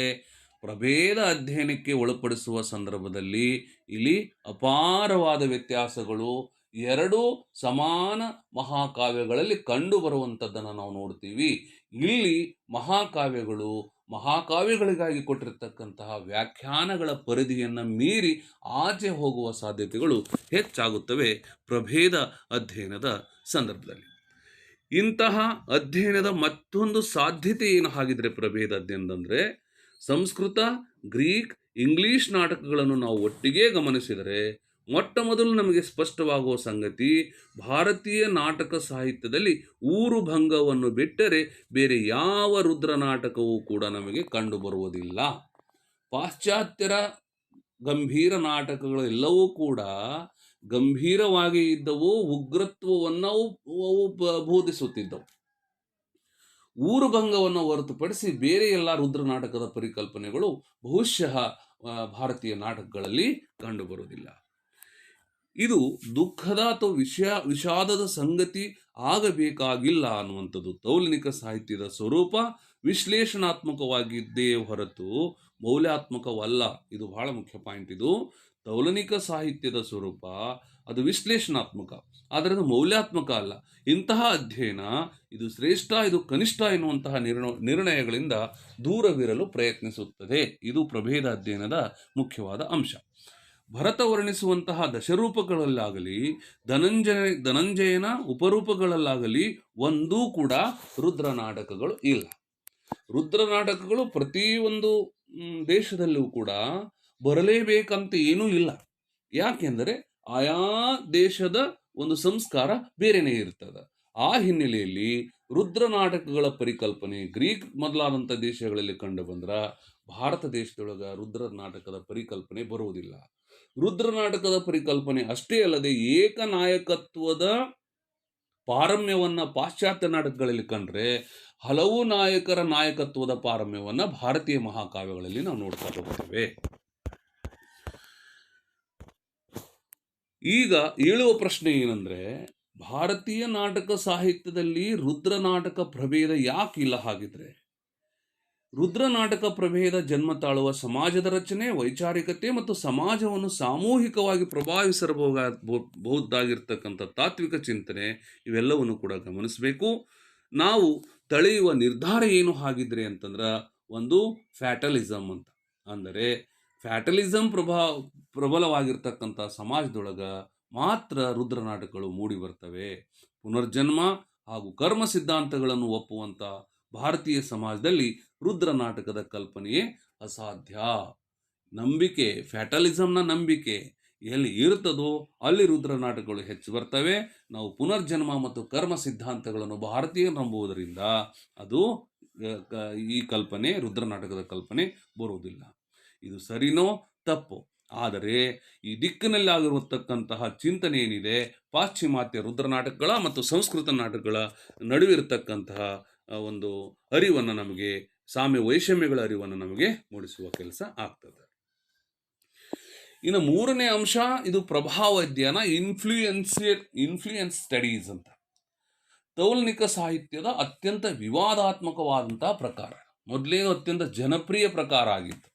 ಪ್ರಭೇದ ಅಧ್ಯಯನಕ್ಕೆ ಒಳಪಡಿಸುವ ಸಂದರ್ಭದಲ್ಲಿ ಇಲ್ಲಿ ಅಪಾರವಾದ ವ್ಯತ್ಯಾಸಗಳು ಎರಡು ಸಮಾನ ಮಹಾಕಾವ್ಯಗಳಲ್ಲಿ ಕಂಡು ಬರುವಂಥದ್ದನ್ನು ನಾವು ನೋಡ್ತೀವಿ. ಇಲ್ಲಿ ಮಹಾಕಾವ್ಯಗಳಿಗಾಗಿ ಕೊಟ್ಟಿರ್ತಕ್ಕಂತಹ ವ್ಯಾಖ್ಯಾನಗಳ ಪರಿಧಿಯನ್ನು ಮೀರಿ ಆಚೆ ಹೋಗುವ ಸಾಧ್ಯತೆಗಳು ಹೆಚ್ಚಾಗುತ್ತವೆ ಪ್ರಭೇದ ಅಧ್ಯಯನದ ಸಂದರ್ಭದಲ್ಲಿ. ಇಂತಹ ಅಧ್ಯಯನದ ಮತ್ತೊಂದು ಸಾಧ್ಯತೆ ಏನು ಹಾಗಿದ್ರೆ ಪ್ರಭೇದ ಅಧ್ಯಯನದಂದರೆ, ಸಂಸ್ಕೃತ, ಗ್ರೀಕ್, ಇಂಗ್ಲಿಷ್ ನಾಟಕಗಳನ್ನು ನಾವು ಒಟ್ಟಿಗೆ ಗಮನಿಸಿದರೆ ಮೊಟ್ಟ ಮೊದಲು ನಮಗೆ ಸ್ಪಷ್ಟವಾಗುವ ಸಂಗತಿ, ಭಾರತೀಯ ನಾಟಕ ಸಾಹಿತ್ಯದಲ್ಲಿ ಊರು ಭಂಗವನ್ನು ಬಿಟ್ಟರೆ ಬೇರೆ ಯಾವ ರುದ್ರ ನಾಟಕವೂ ಕೂಡ ನಮಗೆ ಕಂಡುಬರುವುದಿಲ್ಲ. ಪಾಶ್ಚಾತ್ಯರ ಗಂಭೀರ ನಾಟಕಗಳೆಲ್ಲವೂ ಕೂಡ ಗಂಭೀರವಾಗಿ ಇದ್ದವು, ಉಗ್ರತ್ವವನ್ನು ಅವು ಬೋಧಿಸುತ್ತಿದ್ದವು. ಊರುಭಂಗವನ್ನು ಹೊರತುಪಡಿಸಿ ಬೇರೆ ಎಲ್ಲ ರುದ್ರ ನಾಟಕದ ಪರಿಕಲ್ಪನೆಗಳು ಬಹುಶಃ ಭಾರತೀಯ ನಾಟಕಗಳಲ್ಲಿ ಕಂಡುಬರುವುದಿಲ್ಲ. ಇದು ದುಃಖದ ಅಥವಾ ವಿಷಾದದ ಸಂಗತಿ ಆಗಬೇಕಾಗಿಲ್ಲ ಅನ್ನುವಂಥದ್ದು ತೌಲನಿಕ ಸಾಹಿತ್ಯದ ಸ್ವರೂಪ ವಿಶ್ಲೇಷಣಾತ್ಮಕವಾಗಿದ್ದೇ ಹೊರತು ಮೌಲ್ಯಾತ್ಮಕವಲ್ಲ. ಇದು ಬಹಳ ಮುಖ್ಯ ಪಾಯಿಂಟ್. ಇದು ತೌಲನಿಕ ಸಾಹಿತ್ಯದ ಸ್ವರೂಪ ಅದು ವಿಶ್ಲೇಷಣಾತ್ಮಕ, ಆದರೆ ಅದು ಮೌಲ್ಯಾತ್ಮಕ ಅಲ್ಲ. ಇಂತಹ ಅಧ್ಯಯನ ಇದು ಶ್ರೇಷ್ಠ, ಇದು ಕನಿಷ್ಠ ಎನ್ನುವಂತಹ ನಿರ್ಣಯಗಳಿಂದ ದೂರವಿರಲು ಪ್ರಯತ್ನಿಸುತ್ತದೆ. ಇದು ಪ್ರಭೇದ ಅಧ್ಯಯನದ ಮುಖ್ಯವಾದ ಅಂಶ. ಭರತ ವರ್ಣಿಸುವಂತಹ ದಶರೂಪಗಳಲ್ಲಾಗಲಿ ಧನಂಜಯನ ಉಪರೂಪಗಳಲ್ಲಾಗಲಿ ಒಂದೂ ಕೂಡ ರುದ್ರ ನಾಟಕಗಳು ಇಲ್ಲ. ರುದ್ರ ನಾಟಕಗಳು ಪ್ರತಿಯೊಂದು ದೇಶದಲ್ಲೂ ಕೂಡ ಬರಲೇಬೇಕಂತ ಏನೂ ಇಲ್ಲ. ಯಾಕೆಂದರೆ ಆಯಾ ದೇಶದ ಒಂದು ಸಂಸ್ಕಾರ ಬೇರೆಯೇ ಇರ್ತದೆ. ಆ ಹಿನ್ನೆಲೆಯಲ್ಲಿ ರುದ್ರ ನಾಟಕಗಳ ಪರಿಕಲ್ಪನೆ ಗ್ರೀಕ್ ಮೊದಲಾದಂಥ ದೇಶಗಳಲ್ಲಿ ಕಂಡು ಬಂದ್ರೆ ಭಾರತ ದೇಶದೊಳಗೆ ರುದ್ರ ನಾಟಕದ ಪರಿಕಲ್ಪನೆ ಬರುವುದಿಲ್ಲ. ರುದ್ರ ನಾಟಕದ ಪರಿಕಲ್ಪನೆ ಅಷ್ಟೇ ಅಲ್ಲದೆ ಏಕನಾಯಕತ್ವದ ಪಾರಮ್ಯವನ್ನು ಪಾಶ್ಚಾತ್ಯ ನಾಟಕಗಳಲ್ಲಿ ಕಂಡ್ರೆ ಹಲವು ನಾಯಕರ ನಾಯಕತ್ವದ ಪಾರಮ್ಯವನ್ನು ಭಾರತೀಯ ಮಹಾಕಾವ್ಯಗಳಲ್ಲಿ ನಾವು ನೋಡ್ತಾ ಹೋಗ್ತೇವೆ. ಈಗ ಏಳುವ ಪ್ರಶ್ನೆ ಏನಂದ್ರೆ, ಭಾರತೀಯ ನಾಟಕ ಸಾಹಿತ್ಯದಲ್ಲಿ ರುದ್ರ ನಾಟಕ ಪ್ರಭೇದ ಯಾಕಿಲ್ಲ ಹಾಗಿದ್ರೆ? ರುದ್ರ ನಾಟಕ ಪ್ರಭೇದ ಜನ್ಮ ತಾಳುವ ಸಮಾಜದ ರಚನೆ, ವೈಚಾರಿಕತೆ ಮತ್ತು ಸಮಾಜವನ್ನು ಸಾಮೂಹಿಕವಾಗಿ ಪ್ರಭಾವಿಸಬಹುದಾಗಿರ್ತಕ್ಕಂಥ ತಾತ್ವಿಕ ಚಿಂತನೆ ಇವೆಲ್ಲವನ್ನು ಕೂಡ ಗಮನಿಸಬೇಕು. ನಾವು ತಳೆಯುವ ನಿರ್ಧಾರ ಏನು ಹಾಗಿದ್ರೆ ಅಂತಂದ್ರೆ, ಒಂದು ಫ್ಯಾಟಲಿಸಮ್ ಅಂತ. ಅಂದರೆ ಫ್ಯಾಟಲಿಸಮ್ ಪ್ರಬಲವಾಗಿರ್ತಕ್ಕಂಥ ಸಮಾಜದೊಳಗೆ ಮಾತ್ರ ರುದ್ರ ನಾಟಕಗಳು ಮೂಡಿ ಬರ್ತವೆ. ಪುನರ್ಜನ್ಮ ಹಾಗೂ ಕರ್ಮ ಸಿದ್ಧಾಂತಗಳನ್ನು ಒಪ್ಪುವಂಥ ಭಾರತೀಯ ಸಮಾಜದಲ್ಲಿ ರುದ್ರ ನಾಟಕದ ಕಲ್ಪನೆಯೇ ಅಸಾಧ್ಯ. ನಂಬಿಕೆ, ಫ್ಯಾಟಲಿಸಮ್ನ ನಂಬಿಕೆ ಎಲ್ಲಿ ಇರ್ತದೋ ಅಲ್ಲಿ ರುದ್ರ ನಾಟಕಗಳು ಹೆಚ್ಚು ಬರ್ತವೆ. ನಾವು ಪುನರ್ಜನ್ಮ ಮತ್ತು ಕರ್ಮ ಸಿದ್ಧಾಂತಗಳನ್ನು ಭಾರತೀಯರು ನಂಬುವುದರಿಂದ ಅದು ಈ ಕಲ್ಪನೆ, ರುದ್ರ ನಾಟಕದ ಕಲ್ಪನೆ ಬರುವುದಿಲ್ಲ. ಇದು ಸರಿನೋ ತಪ್ಪು, ಆದರೆ ಈ ದಿಕ್ಕಿನಲ್ಲಿ ಆಗಿರತಕ್ಕಂತಹ ಚಿಂತನೆ ಏನಿದೆ, ಪಾಶ್ಚಿಮಾತ್ಯ ರುದ್ರ ನಾಟಕಗಳ ಮತ್ತು ಸಂಸ್ಕೃತ ನಾಟಕಗಳ ನಡುವಿರತಕ್ಕಂತಹ ಒಂದು ಅರಿವನ್ನು ನಮಗೆ, ಸಾಮ್ಯ ವೈಷಮ್ಯಗಳ ಅರಿವನ್ನು ನಮಗೆ ಮೂಡಿಸುವ ಕೆಲಸ ಆಗ್ತದೆ. ಇನ್ನು ಮೂರನೇ ಅಂಶ ಇದು ಪ್ರಭಾವ ಅಧ್ಯಯನ, ಇನ್ಫ್ಲೂಯೆನ್ಸ್ ಸ್ಟಡೀಸ್ ಅಂತ. ತೌಲನಿಕ ಸಾಹಿತ್ಯದ ಅತ್ಯಂತ ವಿವಾದಾತ್ಮಕವಾದಂತಹ ಪ್ರಕಾರ. ಮೊದಲೇನು ಅತ್ಯಂತ ಜನಪ್ರಿಯ ಪ್ರಕಾರ ಆಗಿತ್ತು.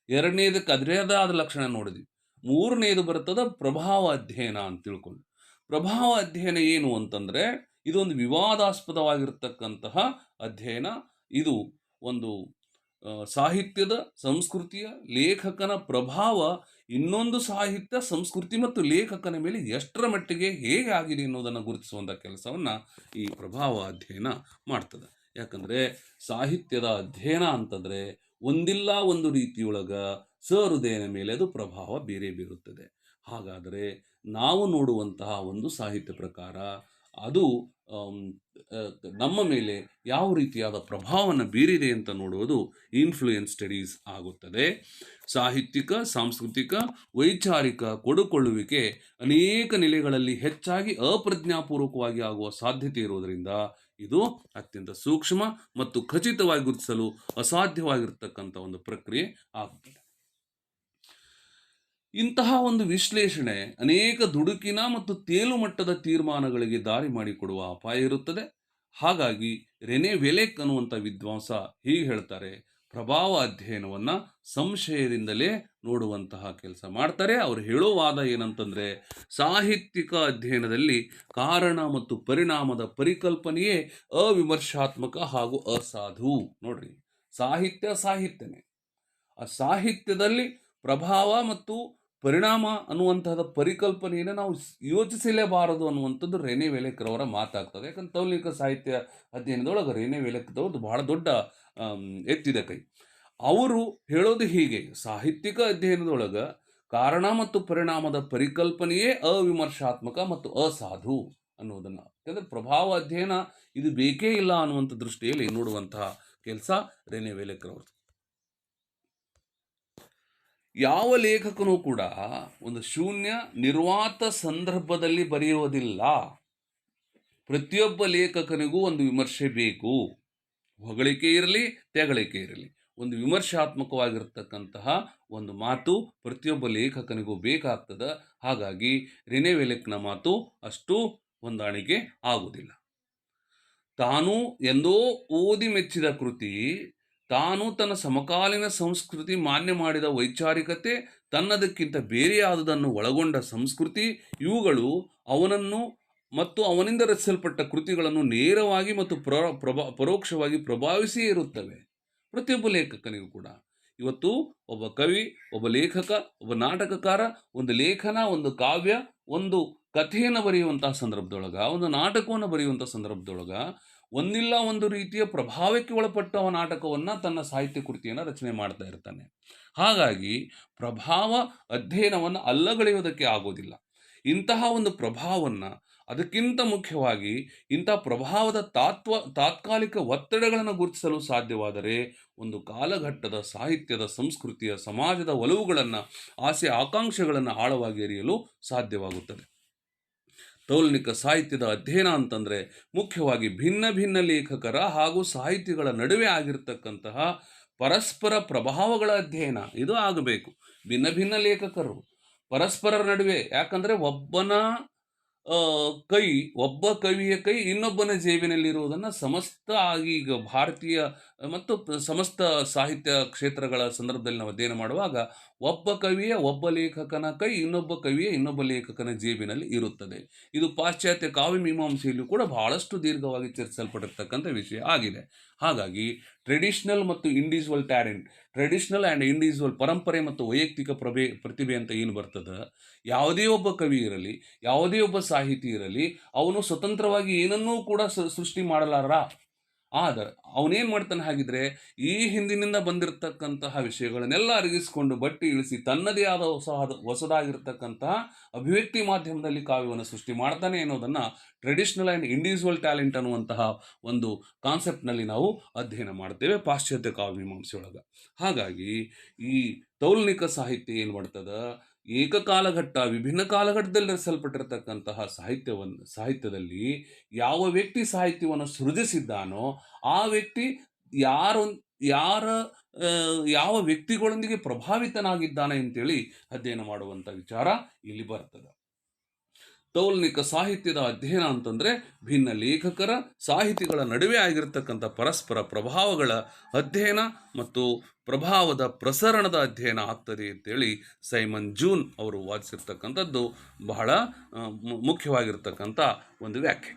ಎರಡನೇದಕ್ಕೆ ಅದರದಾದ ಲಕ್ಷಣ ನೋಡಿದ್ವಿ. ಮೂರನೇದು ಬರ್ತದ ಪ್ರಭಾವ ಅಧ್ಯಯನ ಅಂತ ತಿಳ್ಕೊಂಡು. ಪ್ರಭಾವ ಅಧ್ಯಯನ ಏನು ಅಂತಂದ್ರೆ ಇದೊಂದು ವಿವಾದಾಸ್ಪದವಾಗಿರ್ತಕ್ಕಂತಹ ಅಧ್ಯಯನ. ಇದು ಒಂದು ಸಾಹಿತ್ಯದ, ಸಂಸ್ಕೃತಿಯ, ಲೇಖಕನ ಪ್ರಭಾವ ಇನ್ನೊಂದು ಸಾಹಿತ್ಯ, ಸಂಸ್ಕೃತಿ ಮತ್ತು ಲೇಖಕನ ಮೇಲೆ ಎಷ್ಟರ ಮಟ್ಟಿಗೆ ಹೇಗೆ ಆಗಿದೆ ಅನ್ನೋದನ್ನು ಗುರುತಿಸುವಂಥ ಕೆಲಸವನ್ನು ಈ ಪ್ರಭಾವ ಅಧ್ಯಯನ ಮಾಡ್ತದೆ. ಯಾಕಂದರೆ ಸಾಹಿತ್ಯದ ಅಧ್ಯಯನ ಅಂತಂದರೆ ಒಂದಿಲ್ಲ ಒಂದು ರೀತಿಯೊಳಗ ಸಹೃದಯನ ಮೇಲೆ ಅದು ಪ್ರಭಾವ ಬೇರೆ ಬೀರುತ್ತದೆ. ಹಾಗಾದರೆ ನಾವು ನೋಡುವಂತಹ ಒಂದು ಸಾಹಿತ್ಯ ಪ್ರಕಾರ ಅದು ನಮ್ಮ ಮೇಲೆ ಯಾವ ರೀತಿಯಾದ ಪ್ರಭಾವವನ್ನು ಬೀರಿದೆ ಅಂತ ನೋಡುವುದು ಇನ್ಫ್ಲೂಯೆನ್ಸ್ ಸ್ಟಡೀಸ್ ಆಗುತ್ತದೆ. ಸಾಹಿತ್ಯಿಕ, ಸಾಂಸ್ಕೃತಿಕ, ವೈಚಾರಿಕ ಕೊಡುಕೊಳ್ಳುವಿಕೆ ಅನೇಕ ನೆಲೆಗಳಲ್ಲಿ ಹೆಚ್ಚಾಗಿ ಅಪ್ರಜ್ಞಾಪೂರ್ವಕವಾಗಿ ಆಗುವ ಸಾಧ್ಯತೆ ಇರುವುದರಿಂದ ಇದು ಅತ್ಯಂತ ಸೂಕ್ಷ್ಮ ಮತ್ತು ಖಚಿತವಾಗಿ ಗುರುತಿಸಲು ಅಸಾಧ್ಯವಾಗಿರ್ತಕ್ಕಂಥ ಒಂದು ಪ್ರಕ್ರಿಯೆ ಆಗುತ್ತದೆ. ಇಂತಹ ಒಂದು ವಿಶ್ಲೇಷಣೆ ಅನೇಕ ದುಡುಕಿನ ಮತ್ತು ತೇಲು ಮಟ್ಟದ ತೀರ್ಮಾನಗಳಿಗೆ ದಾರಿ ಮಾಡಿಕೊಡುವ ಅಪಾಯ ಇರುತ್ತದೆ. ಹಾಗಾಗಿ ರೆನೆ ವೆಲೆಕ್ ಅನ್ನುವಂಥ ವಿದ್ವಾಂಸ ಹೀಗೆ ಹೇಳ್ತಾರೆ, ಪ್ರಭಾವ ಅಧ್ಯಯನವನ್ನು ಸಂಶಯದಿಂದಲೇ ನೋಡುವಂತಹ ಕೆಲಸ ಮಾಡ್ತಾರೆ. ಅವರು ಹೇಳೋ ವಾದ ಏನಂತಂದರೆ, ಸಾಹಿತ್ಯಿಕ ಅಧ್ಯಯನದಲ್ಲಿ ಕಾರಣ ಮತ್ತು ಪರಿಣಾಮದ ಪರಿಕಲ್ಪನೆಯೇ ಅವಿಮರ್ಶಾತ್ಮಕ ಹಾಗೂ ಅಸಾಧು. ನೋಡ್ರಿ, ಸಾಹಿತ್ಯನೇ, ಆ ಸಾಹಿತ್ಯದಲ್ಲಿ ಪ್ರಭಾವ ಮತ್ತು ಪರಿಣಾಮ ಅನ್ನುವಂಥದ್ದು ಪರಿಕಲ್ಪನೆಯನ್ನು ನಾವು ಯೋಚಿಸಲೇಬಾರದು ಅನ್ನುವಂಥದ್ದು ರೆನೆ ವೆಲೆಕ್ರವರ ಮಾತಾಗ್ತದೆ. ಯಾಕಂದ್ರೆ ತೌಲನಿಕ ಸಾಹಿತ್ಯ ಅಧ್ಯಯನದೊಳಗೆ ರೆನೆ ವೆಲೆಕ್ದವ್ರದ್ದು ಬಹಳ ದೊಡ್ಡ ಎತ್ತಿದ ಕೈ. ಅವರು ಹೇಳೋದು ಹೀಗೆ, ಸಾಹಿತ್ಯಿಕ ಅಧ್ಯಯನದೊಳಗೆ ಕಾರಣ ಮತ್ತು ಪರಿಣಾಮದ ಪರಿಕಲ್ಪನೆಯೇ ಅವಿಮರ್ಶಾತ್ಮಕ ಮತ್ತು ಅಸಾಧು ಅನ್ನೋದನ್ನು. ಯಾಕಂದರೆ ಪ್ರಭಾವ ಅಧ್ಯಯನ ಇದು ಬೇಕೇ ಇಲ್ಲ ಅನ್ನುವಂಥ ದೃಷ್ಟಿಯಲ್ಲಿ ನೋಡುವಂತಹ ಕೆಲಸ ರೆನೆ ವೆಲೆಕ್ರವ್ರದ್ದು. ಯಾವ ಲೇಖಕನೂ ಕೂಡ ಒಂದು ಶೂನ್ಯ ನಿರ್ವಾತ ಸಂದರ್ಭದಲ್ಲಿ ಬರೆಯುವುದಿಲ್ಲ. ಪ್ರತಿಯೊಬ್ಬ ಲೇಖಕನಿಗೂ ಒಂದು ವಿಮರ್ಶೆ ಬೇಕು. ಹೊಗಳಿಕೆ ಇರಲಿ, ತೆಗಳಿಕೆ ಇರಲಿ, ಒಂದು ವಿಮರ್ಶಾತ್ಮಕವಾಗಿರ್ತಕ್ಕಂತಹ ಒಂದು ಮಾತು ಪ್ರತಿಯೊಬ್ಬ ಲೇಖಕನಿಗೂ ಬೇಕಾಗ್ತದೆ. ಹಾಗಾಗಿ ರೆನೆ ವೆಲೆಕ್ನ ಮಾತು ಅಷ್ಟು ಹೊಂದಾಣಿಕೆ ಆಗುವುದಿಲ್ಲ. ತಾನು ಎಂದೋ ಓದಿ ಮೆಚ್ಚಿದ ಕೃತಿ, ತಾನು ತನ್ನ ಸಮಕಾಲೀನ ಸಂಸ್ಕೃತಿ ಮಾನ್ಯ ಮಾಡಿದ ವೈಚಾರಿಕತೆ, ತನ್ನದಕ್ಕಿಂತ ಬೇರೆಯಾದುದನ್ನು ಒಳಗೊಂಡ ಸಂಸ್ಕೃತಿ, ಇವುಗಳು ಅವನನ್ನು ಮತ್ತು ಅವನಿಂದ ರಚಿಸಲ್ಪಟ್ಟ ಕೃತಿಗಳನ್ನು ನೇರವಾಗಿ ಮತ್ತು ಪರೋಕ್ಷವಾಗಿ ಪ್ರಭಾವಿಸಿಯೇ ಇರುತ್ತವೆ. ಪ್ರತಿಯೊಬ್ಬ ಲೇಖಕನಿಗೂ ಕೂಡ ಇವತ್ತು ಒಬ್ಬ ಕವಿ, ಒಬ್ಬ ಲೇಖಕ, ಒಬ್ಬ ನಾಟಕಕಾರ ಒಂದು ಲೇಖನ, ಒಂದು ಕಾವ್ಯ, ಒಂದು ಕಥೆಯನ್ನು ಬರೆಯುವಂತಹ ಸಂದರ್ಭದೊಳಗೆ, ಒಂದು ನಾಟಕವನ್ನು ಬರೆಯುವಂಥ ಸಂದರ್ಭದೊಳಗೆ ಒಂದಿಲ್ಲ ಒಂದು ರೀತಿಯ ಪ್ರಭಾವಕ್ಕೆ ಒಳಪಟ್ಟ ನಾಟಕವನ್ನು, ತನ್ನ ಸಾಹಿತ್ಯ ಕೃತಿಯನ್ನು ರಚನೆ ಮಾಡ್ತಾ ಇರ್ತಾನೆ. ಹಾಗಾಗಿ ಪ್ರಭಾವ ಅಧ್ಯಯನವನ್ನು ಅಲ್ಲಗಳೆಯುವುದಕ್ಕೆ ಆಗೋದಿಲ್ಲ. ಇಂತಹ ಒಂದು ಪ್ರಭಾವವನ್ನು, ಅದಕ್ಕಿಂತ ಮುಖ್ಯವಾಗಿ ಇಂಥ ಪ್ರಭಾವದ ತಾತ್ಕಾಲಿಕ ಒತ್ತಡಗಳನ್ನು ಗುರುತಿಸಲು ಸಾಧ್ಯವಾದರೆ ಒಂದು ಕಾಲಘಟ್ಟದ ಸಾಹಿತ್ಯದ, ಸಂಸ್ಕೃತಿಯ, ಸಮಾಜದ ಒಲವುಗಳನ್ನು, ಆಸೆ ಆಕಾಂಕ್ಷೆಗಳನ್ನು ಆಳವಾಗಿ ಅರಿಯಲು ಸಾಧ್ಯವಾಗುತ್ತದೆ. ತೌಲನಿಕ ಸಾಹಿತ್ಯದ ಅಧ್ಯಯನ ಅಂತಂದರೆ ಮುಖ್ಯವಾಗಿ ಭಿನ್ನ ಭಿನ್ನ ಲೇಖಕರ ಹಾಗೂ ಸಾಹಿತಿಗಳ ನಡುವೆ ಆಗಿರ್ತಕ್ಕಂತಹ ಪರಸ್ಪರ ಪ್ರಭಾವಗಳ ಅಧ್ಯಯನ ಇದು ಆಗಬೇಕು. ಭಿನ್ನ ಭಿನ್ನ ಲೇಖಕರು ಪರಸ್ಪರರ ನಡುವೆ, ಯಾಕಂದರೆ ಒಬ್ಬ ಕವಿಯ ಕೈ ಇನ್ನೊಬ್ಬನ ಜೇಬಿನಲ್ಲಿರುವುದನ್ನು ಸಮಸ್ತ ಆಗಿ ಈಗ ಭಾರತೀಯ ಮತ್ತು ಸಮಸ್ತ ಸಾಹಿತ್ಯ ಕ್ಷೇತ್ರಗಳ ಸಂದರ್ಭದಲ್ಲಿ ನಾವು ಅಧ್ಯಯನ ಮಾಡುವಾಗ ಒಬ್ಬ ಲೇಖಕನ ಕೈ ಇನ್ನೊಬ್ಬ ಲೇಖಕನ ಜೇಬಿನಲ್ಲಿ ಇರುತ್ತದೆ. ಇದು ಪಾಶ್ಚಾತ್ಯ ಕಾವ್ಯ ಮೀಮಾಂಸೆಯಲ್ಲೂ ಕೂಡ ಬಹಳಷ್ಟು ದೀರ್ಘವಾಗಿ ಚರ್ಚಿಸಲ್ಪಟ್ಟಿರ್ತಕ್ಕಂಥ ವಿಷಯ ಆಗಿದೆ. ಹಾಗಾಗಿ ಟ್ರೆಡಿಷನಲ್ ಮತ್ತು individual talent, traditional and individual ಪರಂಪರೆ ಮತ್ತು ವೈಯಕ್ತಿಕ ಪ್ರತಿಭೆ ಅಂತ ಏನು ಬರ್ತದೆ, ಯಾವುದೇ ಒಬ್ಬ ಕವಿ ಇರಲಿ, ಯಾವುದೇ ಒಬ್ಬ ಸಾಹಿತಿ ಇರಲಿ, ಅವನು ಸ್ವತಂತ್ರವಾಗಿ ಏನನ್ನೂ ಕೂಡ ಸೃಷ್ಟಿ ಮಾಡಲಾರ. ಆದರೆ ಅವನೇನು ಮಾಡ್ತಾನೆ ಹಾಗಿದ್ರೆ, ಈ ಹಿಂದಿನಿಂದ ಬಂದಿರತಕ್ಕಂತಹ ವಿಷಯಗಳನ್ನೆಲ್ಲ ಅರಗಿಸಿಕೊಂಡು ಬಟ್ಟಿ ಇಳಿಸಿ ತನ್ನದೇ ಆದ ಹೊಸದಾಗಿರ್ತಕ್ಕಂತಹ ಅಭಿವ್ಯಕ್ತಿ ಮಾಧ್ಯಮದಲ್ಲಿ ಕಾವ್ಯವನ್ನು ಸೃಷ್ಟಿ ಮಾಡ್ತಾನೆ ಅನ್ನೋದನ್ನು ಟ್ರೆಡಿಷನಲ್ ಆ್ಯಂಡ್ ಇಂಡಿವಿಜುವಲ್ ಟ್ಯಾಲೆಂಟ್ ಅನ್ನುವಂತಹ ಒಂದು ಕಾನ್ಸೆಪ್ಟ್ನಲ್ಲಿ ನಾವು ಅಧ್ಯಯನ ಮಾಡ್ತೇವೆ ಪಾಶ್ಚಾತ್ಯ ಕಾವ್ಯ ಮೀಮಾಂಸೆಯೊಳಗೆ. ಹಾಗಾಗಿ ಈ ತೌಲನಿಕ ಸಾಹಿತ್ಯ ಏನು ಮಾಡ್ತದೆ, ಏಕಕಾಲಘಟ್ಟ, ವಿಭಿನ್ನ ಕಾಲಘಟ್ಟದಲ್ಲಿ ರಚಿಸಲ್ಪಟ್ಟಿರ್ತಕ್ಕಂತಹ ಸಾಹಿತ್ಯದಲ್ಲಿ ಯಾವ ವ್ಯಕ್ತಿ ಸಾಹಿತ್ಯವನ್ನು ಸೃಜಿಸಿದ್ದಾನೋ ಆ ವ್ಯಕ್ತಿ ಯಾರ ಯಾವ ವ್ಯಕ್ತಿಗಳೊಂದಿಗೆ ಪ್ರಭಾವಿತನಾಗಿದ್ದಾನೆ ಅಂತೇಳಿ ಅಧ್ಯಯನ ಮಾಡುವಂಥ ವಿಚಾರ ಇಲ್ಲಿ ಬರ್ತದೆ. ತೌಲನಿಕ ಸಾಹಿತ್ಯದ ಅಧ್ಯಯನ ಅಂತಂದರೆ ಭಿನ್ನ ಲೇಖಕರ ಸಾಹಿತಿಗಳ ನಡುವೆ ಆಗಿರತಕ್ಕಂಥ ಪರಸ್ಪರ ಪ್ರಭಾವಗಳ ಅಧ್ಯಯನ ಮತ್ತು ಪ್ರಭಾವದ ಪ್ರಸರಣದ ಅಧ್ಯಯನ ಆಗ್ತದೆ ಅಂತೇಳಿ ಸೈಮನ್ ಜೂನ್ ಅವರು ವಾದಿಸಿರ್ತಕ್ಕಂಥದ್ದು ಬಹಳ ಮುಖ್ಯವಾಗಿರ್ತಕ್ಕಂಥ ಒಂದು ವ್ಯಾಖ್ಯೆ.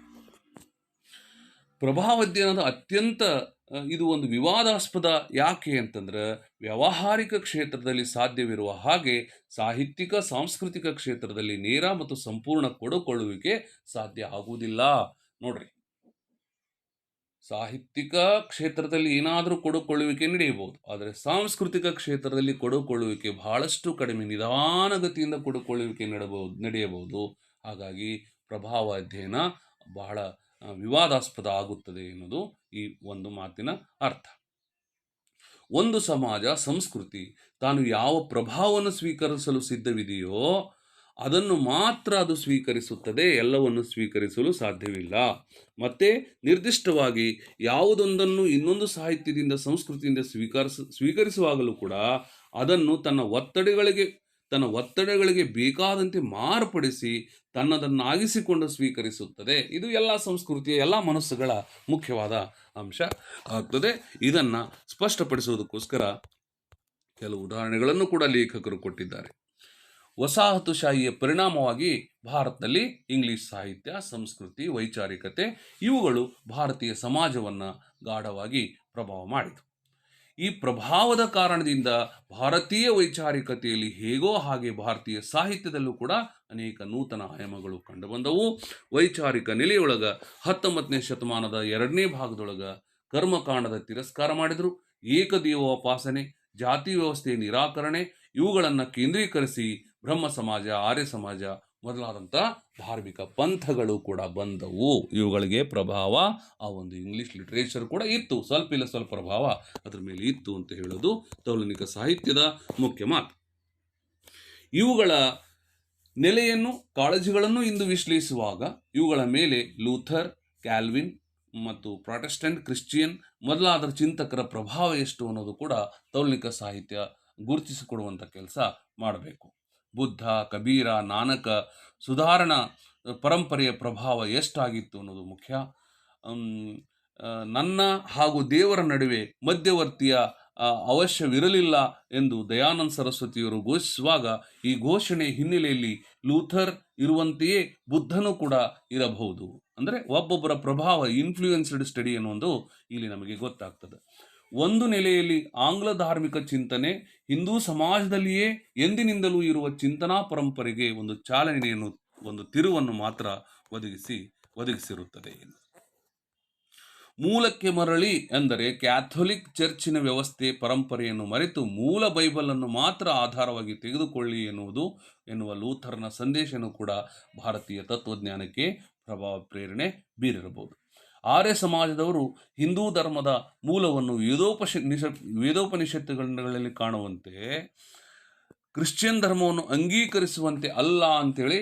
ಪ್ರಭಾವಾಧ್ಯಯನದ ಅತ್ಯಂತ ಇದು ಒಂದು ವಿವಾದಾಸ್ಪದ ಯಾಕೆ ಅಂತಂದ್ರೆ ವ್ಯಾವಹಾರಿಕ ಕ್ಷೇತ್ರದಲ್ಲಿ ಸಾಧ್ಯವಿರುವ ಹಾಗೆ ಸಾಹಿತ್ಯಿಕ ಸಾಂಸ್ಕೃತಿಕ ಕ್ಷೇತ್ರದಲ್ಲಿ ನೇರ ಮತ್ತು ಸಂಪೂರ್ಣ ಕೊಡುಕೊಳ್ಳುವಿಕೆ ಸಾಧ್ಯ ಆಗುವುದಿಲ್ಲ. ನೋಡ್ರಿ, ಸಾಹಿತ್ಯಿಕ ಕ್ಷೇತ್ರದಲ್ಲಿ ಏನಾದರೂ ಕೊಡುಕೊಳ್ಳುವಿಕೆ ನಡೆಯಬಹುದು, ಆದರೆ ಸಾಂಸ್ಕೃತಿಕ ಕ್ಷೇತ್ರದಲ್ಲಿ ಕೊಡುಕೊಳ್ಳುವಿಕೆ ಬಹಳಷ್ಟು ಕಡಿಮೆ, ನಿಧಾನಗತಿಯಿಂದ ಕೊಡುಕೊಳ್ಳುವಿಕೆ ನಡೆಯಬಹುದು. ಹಾಗಾಗಿ ಪ್ರಭಾವ ಅಧ್ಯಯನ ಬಹಳ ವಿವಾದಾಸ್ಪದ ಆಗುತ್ತದೆ ಎನ್ನುವುದು ಈ ಒಂದು ಮಾತಿನ ಅರ್ಥ. ಒಂದು ಸಮಾಜ ಸಂಸ್ಕೃತಿ ತಾನು ಯಾವ ಪ್ರಭಾವವನ್ನು ಸ್ವೀಕರಿಸಲು ಸಿದ್ಧವಿದೆಯೋ ಅದನ್ನು ಮಾತ್ರ ಅದು ಸ್ವೀಕರಿಸುತ್ತದೆ, ಎಲ್ಲವನ್ನು ಸ್ವೀಕರಿಸಲು ಸಾಧ್ಯವಿಲ್ಲ. ಮತ್ತೆ ನಿರ್ದಿಷ್ಟವಾಗಿ ಯಾವುದೊಂದನ್ನು ಇನ್ನೊಂದು ಸಾಹಿತ್ಯದಿಂದ ಸಂಸ್ಕೃತಿಯಿಂದ ಸ್ವೀಕರಿಸುವಾಗಲೂ ಕೂಡ ಅದನ್ನು ತನ್ನ ಒತ್ತಡಗಳಿಗೆ ಬೇಕಾದಂತೆ ಮಾರ್ಪಡಿಸಿ ತನ್ನದನ್ನಾಗಿಸಿಕೊಂಡು ಸ್ವೀಕರಿಸುತ್ತದೆ. ಇದು ಎಲ್ಲ ಸಂಸ್ಕೃತಿಯ ಎಲ್ಲ ಮನಸ್ಸುಗಳ ಮುಖ್ಯವಾದ ಅಂಶ ಆಗ್ತದೆ. ಇದನ್ನು ಸ್ಪಷ್ಟಪಡಿಸುವುದಕ್ಕೋಸ್ಕರ ಕೆಲವು ಉದಾಹರಣೆಗಳನ್ನು ಕೂಡ ಲೇಖಕರು ಕೊಟ್ಟಿದ್ದಾರೆ. ವಸಾಹತುಶಾಹಿಯ ಪರಿಣಾಮವಾಗಿ ಭಾರತದಲ್ಲಿ ಇಂಗ್ಲಿಷ್ ಸಾಹಿತ್ಯ, ಸಂಸ್ಕೃತಿ, ವೈಚಾರಿಕತೆ ಇವುಗಳು ಭಾರತೀಯ ಸಮಾಜವನ್ನು ಗಾಢವಾಗಿ ಪ್ರಭಾವ ಮಾಡಿತು. ಈ ಪ್ರಭಾವದ ಕಾರಣದಿಂದ ಭಾರತೀಯ ವೈಚಾರಿಕತೆಯಲ್ಲಿ ಹೇಗೋ ಹಾಗೆ ಭಾರತೀಯ ಸಾಹಿತ್ಯದಲ್ಲೂ ಕೂಡ ಅನೇಕ ನೂತನ ಆಯಾಮಗಳು ಕಂಡುಬಂದವು. ವೈಚಾರಿಕ ನೆಲೆಯೊಳಗ 19ನೇ ಶತಮಾನದ 2ನೇ ಭಾಗದೊಳಗ ಕರ್ಮಕಾಂಡದ ತಿರಸ್ಕಾರ ಮಾಡಿದರು. ಏಕದೇವೋಪಾಸನೆ, ಜಾತಿ ವ್ಯವಸ್ಥೆಯ ನಿರಾಕರಣೆ ಇವುಗಳನ್ನು ಕೇಂದ್ರೀಕರಿಸಿ ಬ್ರಹ್ಮ ಸಮಾಜ, ಆರ್ಯ ಸಮಾಜ ಮೊದಲಾದಂಥ ಧಾರ್ಮಿಕ ಪಂಥಗಳು ಕೂಡ ಬಂದವು. ಇವುಗಳಿಗೆ ಪ್ರಭಾವ ಆ ಒಂದು ಇಂಗ್ಲಿಷ್ ಲಿಟ್ರೇಚರ್ ಕೂಡ ಇತ್ತು, ಸ್ವಲ್ಪ ಇಲ್ಲ ಸ್ವಲ್ಪ ಪ್ರಭಾವ ಅದ್ರ ಮೇಲೆ ಇತ್ತು ಅಂತ ಹೇಳೋದು ತೌಲನಿಕ ಸಾಹಿತ್ಯದ ಮುಖ್ಯ ಮಾತು. ಇವುಗಳ ನೆಲೆಯನ್ನು, ಕಾಳಜಿಗಳನ್ನು ಇಂದು ವಿಶ್ಲೇಷಿಸುವಾಗ ಇವುಗಳ ಮೇಲೆ ಲೂಥರ್, ಕ್ಯಾಲ್ವಿನ್ ಮತ್ತು ಪ್ರಾಟೆಸ್ಟೆಂಟ್, ಕ್ರಿಶ್ಚಿಯನ್ ಮೊದಲಾದ ಚಿಂತಕರ ಪ್ರಭಾವ ಎಷ್ಟು ಅನ್ನೋದು ಕೂಡ ತೌಲನಿಕ ಸಾಹಿತ್ಯ ಗುರುತಿಸಿಕೊಡುವಂಥ ಕೆಲಸ ಮಾಡಬೇಕು. ಬುದ್ಧ, ಕಬೀರ, ನಾನಕ, ಸುಧಾರಣ ಪರಂಪರೆಯ ಪ್ರಭಾವ ಎಷ್ಟಾಗಿತ್ತು ಅನ್ನೋದು ಮುಖ್ಯ. ನನ್ನ ಹಾಗೂ ದೇವರ ನಡುವೆ ಮಧ್ಯವರ್ತಿಯ ಅವಶ್ಯವಿರಲಿಲ್ಲ ಎಂದು ದಯಾನಂದ ಸರಸ್ವತಿಯವರು ಘೋಷಿಸುವಾಗ ಈ ಘೋಷಣೆ ಹಿನ್ನೆಲೆಯಲ್ಲಿ ಲೂಥರ್ ಇರುವಂತೆಯೇ ಬುದ್ಧನೂ ಕೂಡ ಇರಬಹುದು. ಅಂದರೆ ಒಬ್ಬೊಬ್ಬರ ಪ್ರಭಾವ, ಇನ್ಫ್ಲೂಯೆನ್ಸ್ಡ್ ಸ್ಟಡಿ ಅನ್ನೋದು ಇಲ್ಲಿ ನಮಗೆ ಗೊತ್ತಾಗ್ತದೆ. ಒಂದು ನೆಲೆಯಲ್ಲಿ ಆಂಗ್ಲ ಧಾರ್ಮಿಕ ಚಿಂತನೆ ಹಿಂದೂ ಸಮಾಜದಲ್ಲಿಯೇ ಎಂದಿನಿಂದಲೂ ಇರುವ ಚಿಂತನಾ ಪರಂಪರೆಗೆ ಒಂದು ಚಾಲನೆಯನ್ನು, ಒಂದು ತಿರುವನ್ನು ಮಾತ್ರ ಒದಗಿಸಿರುತ್ತದೆ. ಮೂಲಕ್ಕೆ ಮರಳಿ ಎಂದರೆ ಕ್ಯಾಥೋಲಿಕ್ ಚರ್ಚಿನ ವ್ಯವಸ್ಥೆ ಪರಂಪರೆಯನ್ನು ಮರೆತು ಮೂಲ ಬೈಬಲನ್ನು ಮಾತ್ರ ಆಧಾರವಾಗಿ ತೆಗೆದುಕೊಳ್ಳಿ ಎನ್ನುವ ಲೂಥರ್ನ ಸಂದೇಶನೂ ಕೂಡ ಭಾರತೀಯ ತತ್ವಜ್ಞಾನಕ್ಕೆ ಪ್ರಭಾವ, ಪ್ರೇರಣೆ ಬೀರಿರಬಹುದು. ಆರ್ಯ ಸಮಾಜದವರು ಹಿಂದೂ ಧರ್ಮದ ಮೂಲವನ್ನು ವೇದೋಪನಿಷತ್ತುಗಳಲ್ಲಿ ಕಾಣುವಂತೆ ಕ್ರಿಶ್ಚಿಯನ್ ಧರ್ಮವನ್ನು ಅಂಗೀಕರಿಸುವಂತೆ ಅಲ್ಲ ಅಂತೇಳಿ